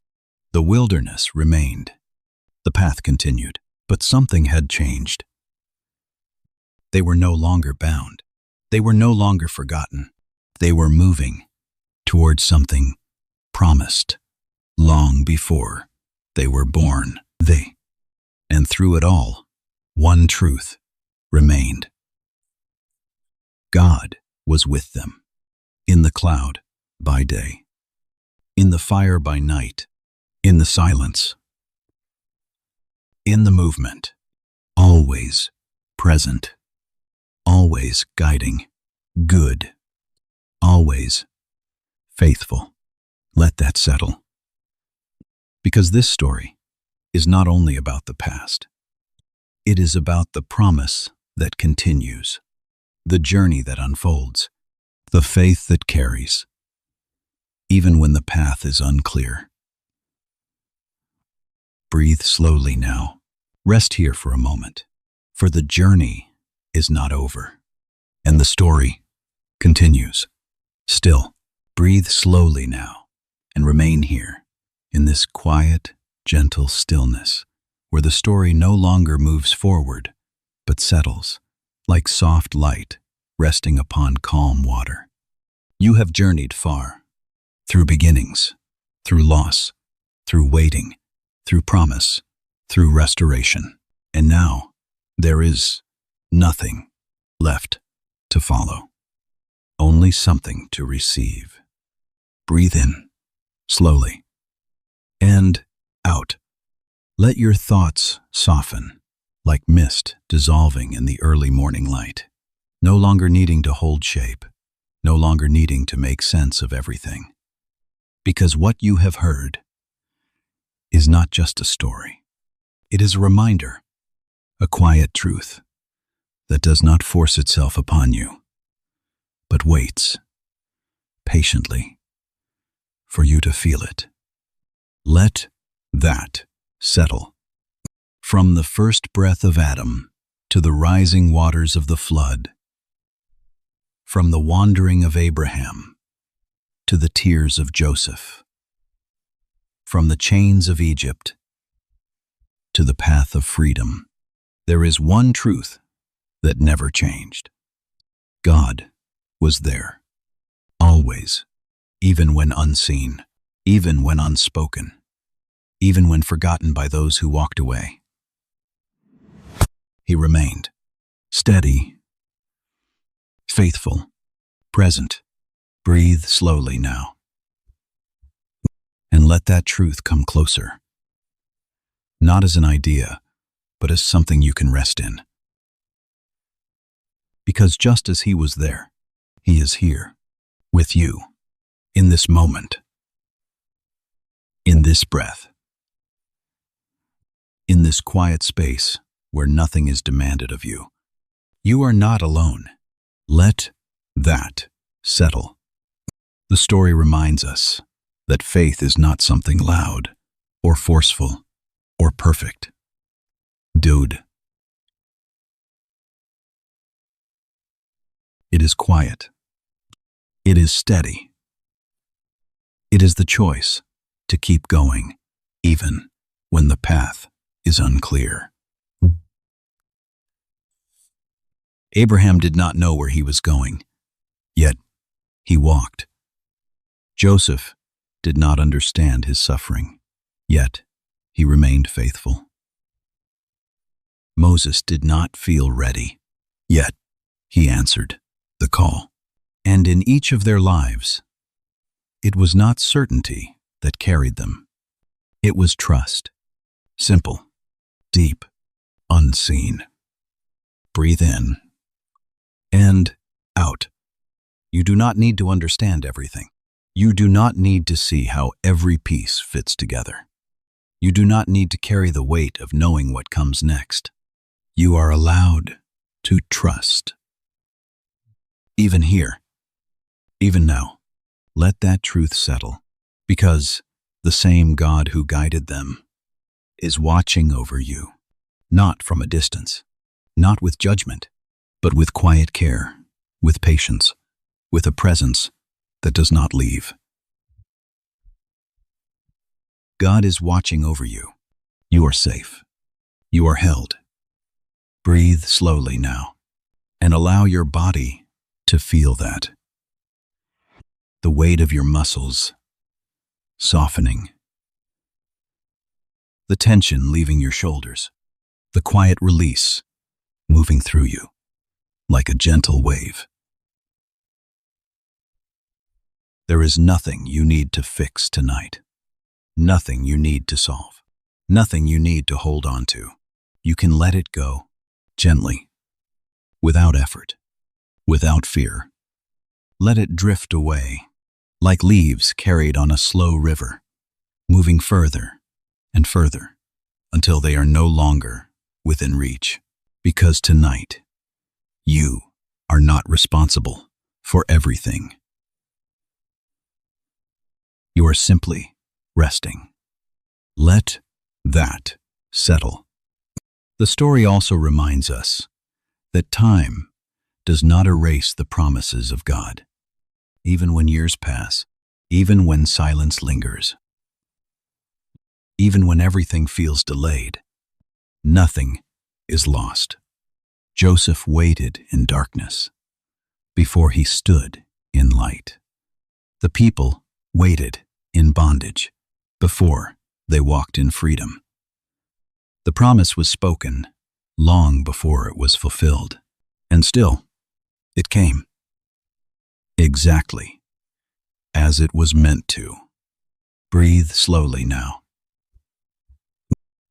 The wilderness remained. The path continued, but something had changed. They were no longer bound. They were no longer forgotten. They were moving towards something promised long before they were born. And through it all, one truth remained. God was with them, in the cloud by day, in the fire by night, in the silence, in the movement, always present, always guiding, good, always faithful. Let that settle. Because this story is not only about the past. It is about the promise that continues, the journey that unfolds, the faith that carries, even when the path is unclear. Breathe slowly now. Rest here for a moment, for the journey is not over, and the story continues. Still, breathe slowly now, and remain here, in this quiet, gentle stillness, where the story no longer moves forward, but settles, like soft light resting upon calm water. You have journeyed far, through beginnings, through loss, through waiting, through promise, through restoration. And now, there is nothing left to follow, only something to receive. Breathe in, slowly, and out. Let your thoughts soften, like mist dissolving in the early morning light, no longer needing to hold shape, no longer needing to make sense of everything. Because what you have heard is not just a story. It is a reminder, a quiet truth that does not force itself upon you, but waits patiently for you to feel it. Let that settle. From the first breath of Adam to the rising waters of the flood, from the wandering of Abraham to the tears of Joseph, from the chains of Egypt to the path of freedom, there is one truth that never changed. God was there, always, even when unseen, even when unspoken, even when forgotten by those who walked away. He remained, steady, faithful, present. Breathe slowly now, and let that truth come closer, not as an idea, but as something you can rest in. Because just as he was there, he is here, with you, in this moment, in this breath, in this quiet space where nothing is demanded of you. You are not alone. Let that settle. The story reminds us that faith is not something loud or forceful or perfect. Dude. It is quiet. It is steady. It is the choice to keep going, even when the path is unclear. Abraham did not know where he was going, yet he walked. Joseph did not understand his suffering, yet he remained faithful. Moses did not feel ready, yet he answered the call. And in each of their lives, it was not certainty that carried them. It was trust. Simple, deep, unseen. Breathe in and out. You do not need to understand everything. You do not need to see how every piece fits together. You do not need to carry the weight of knowing what comes next. You are allowed to trust. Even here, even now, let that truth settle, because the same God who guided them is watching over you, not from a distance, not with judgment, but with quiet care, with patience, with a presence that does not leave. God is watching over you. You are safe. You are held. Breathe slowly now, and allow your body to feel that. The weight of your muscles softening. The tension leaving your shoulders. The quiet release moving through you like a gentle wave. There is nothing you need to fix tonight. Nothing you need to solve. Nothing you need to hold on to. You can let it go gently, without effort, without fear. Let it drift away, like leaves carried on a slow river, moving further and further until they are no longer within reach. Because tonight, you are not responsible for everything. You are simply resting. Let that settle. The story also reminds us that time does not erase the promises of God. Even when years pass, even when silence lingers, even when everything feels delayed, nothing is lost. Joseph waited in darkness before he stood in light. The people waited in bondage before they walked in freedom. The promise was spoken long before it was fulfilled, and still, it came. Exactly as it was meant to. Breathe slowly now.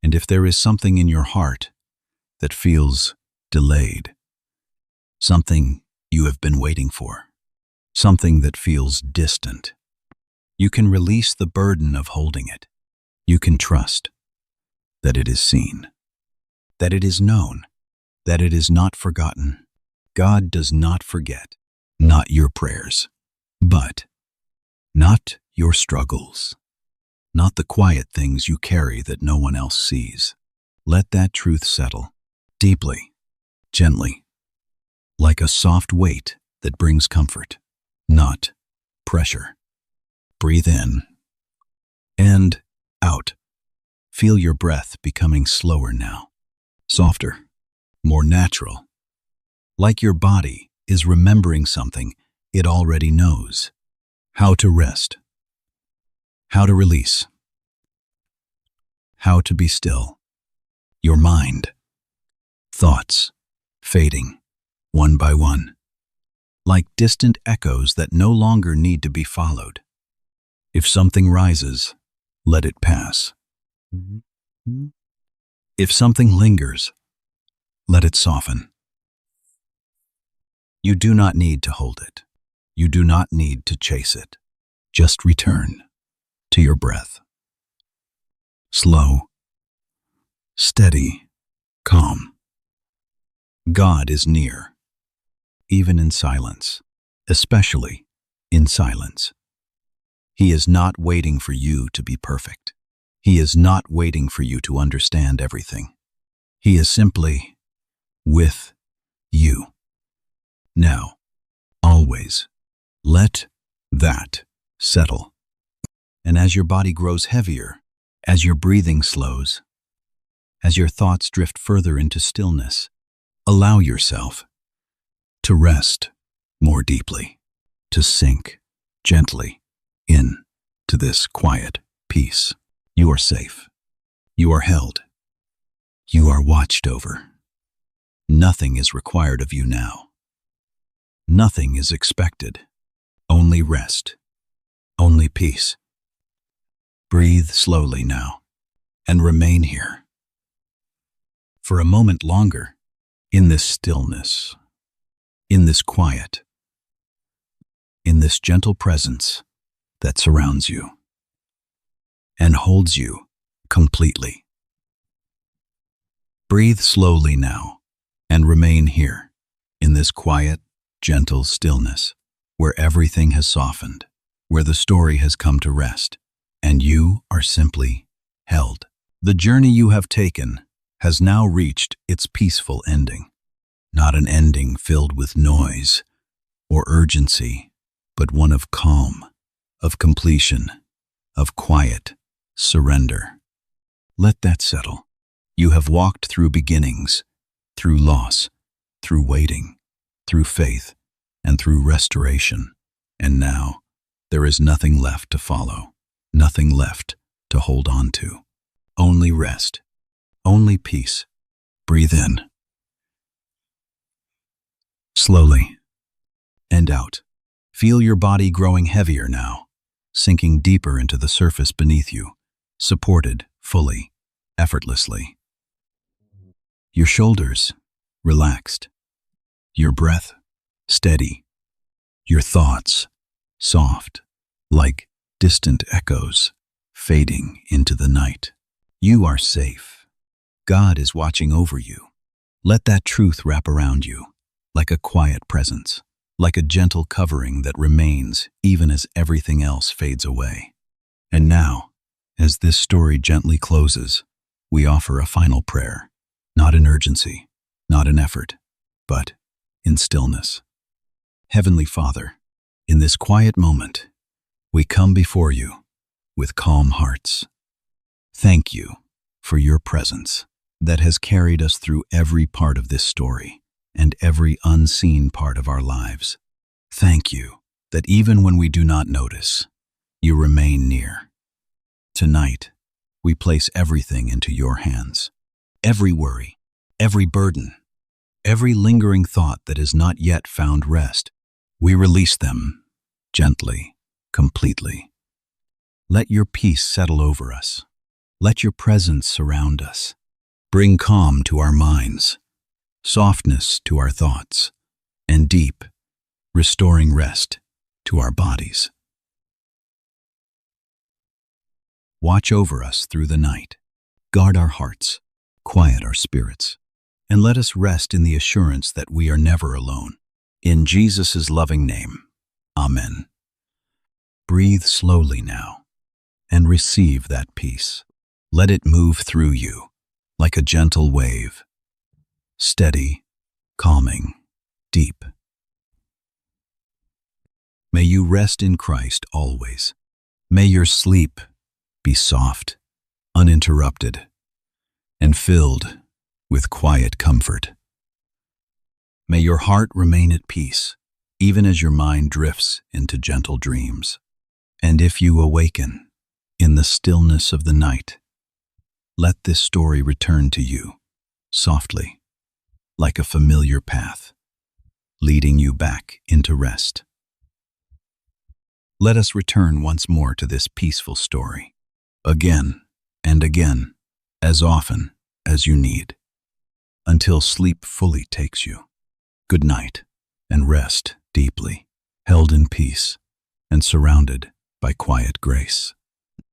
And if there is something in your heart that feels delayed, something you have been waiting for, something that feels distant, you can release the burden of holding it. You can trust that it is seen, that it is known, that it is not forgotten. God does not forget, not your prayers, but not your struggles, not the quiet things you carry that no one else sees. Let that truth settle deeply, gently, like a soft weight that brings comfort, not pressure. Breathe in and out. Feel your breath becoming slower now, softer, more natural, like your body is remembering something it already knows. How to rest, how to release, how to be still. Your mind, thoughts, fading, one by one, like distant echoes that no longer need to be followed. If something rises, let it pass. If something lingers, let it soften. You do not need to hold it. You do not need to chase it. Just return to your breath. Slow, steady, calm. God is near, even in silence, especially in silence. He is not waiting for you to be perfect. He is not waiting for you to understand everything. He is simply with you. Now, always, let that settle. And as your body grows heavier, as your breathing slows, as your thoughts drift further into stillness, allow yourself to rest more deeply, to sink gently into this quiet peace. You are safe. You are held. You are watched over. Nothing is required of you now. Nothing is expected. Only rest. Only peace. Breathe slowly now and remain here for a moment longer in this stillness, in this quiet, in this gentle presence that surrounds you and holds you completely. Breathe slowly now and remain here in this quiet, gentle stillness where everything has softened, where the story has come to rest, and you are simply held. The journey you have taken has now reached its peaceful ending. Not an ending filled with noise or urgency, but one of calm, of completion, of quiet surrender. Let that settle. You have walked through beginnings, through loss, through waiting, through faith, and through restoration. And now, there is nothing left to follow, nothing left to hold on to. Only rest, only peace. Breathe in. Slowly. And out. Feel your body growing heavier now, sinking deeper into the surface beneath you, supported fully, effortlessly. Your shoulders relaxed. Your breath steady. Your thoughts soft, like distant echoes fading into the night. You are safe. God is watching over you. Let that truth wrap around you, like a quiet presence, like a gentle covering that remains even as everything else fades away. And now, as this story gently closes, we offer a final prayer, not in urgency, not in effort, but in stillness. Heavenly Father, in this quiet moment, we come before you with calm hearts. Thank you for your presence that has carried us through every part of this story and every unseen part of our lives. Thank you that even when we do not notice, you remain near. Tonight, we place everything into your hands. Every worry, every burden, every lingering thought that has not yet found rest, we release them gently, completely. Let your peace settle over us. Let your presence surround us. Bring calm to our minds, softness to our thoughts, and deep, restoring rest to our bodies. Watch over us through the night. Guard our hearts, quiet our spirits, and let us rest in the assurance that we are never alone. In Jesus' loving name, Amen. Breathe slowly now and receive that peace. Let it move through you like a gentle wave, steady, calming, deep. May you rest in Christ always. May your sleep be soft, uninterrupted, and filled with quiet comfort. May your heart remain at peace, even as your mind drifts into gentle dreams. And if you awaken in the stillness of the night, let this story return to you, softly, like a familiar path, leading you back into rest. Let us return once more to this peaceful story, again and again, as often as you need, until sleep fully takes you. Good night. and rest deeply, held in peace and surrounded by quiet grace.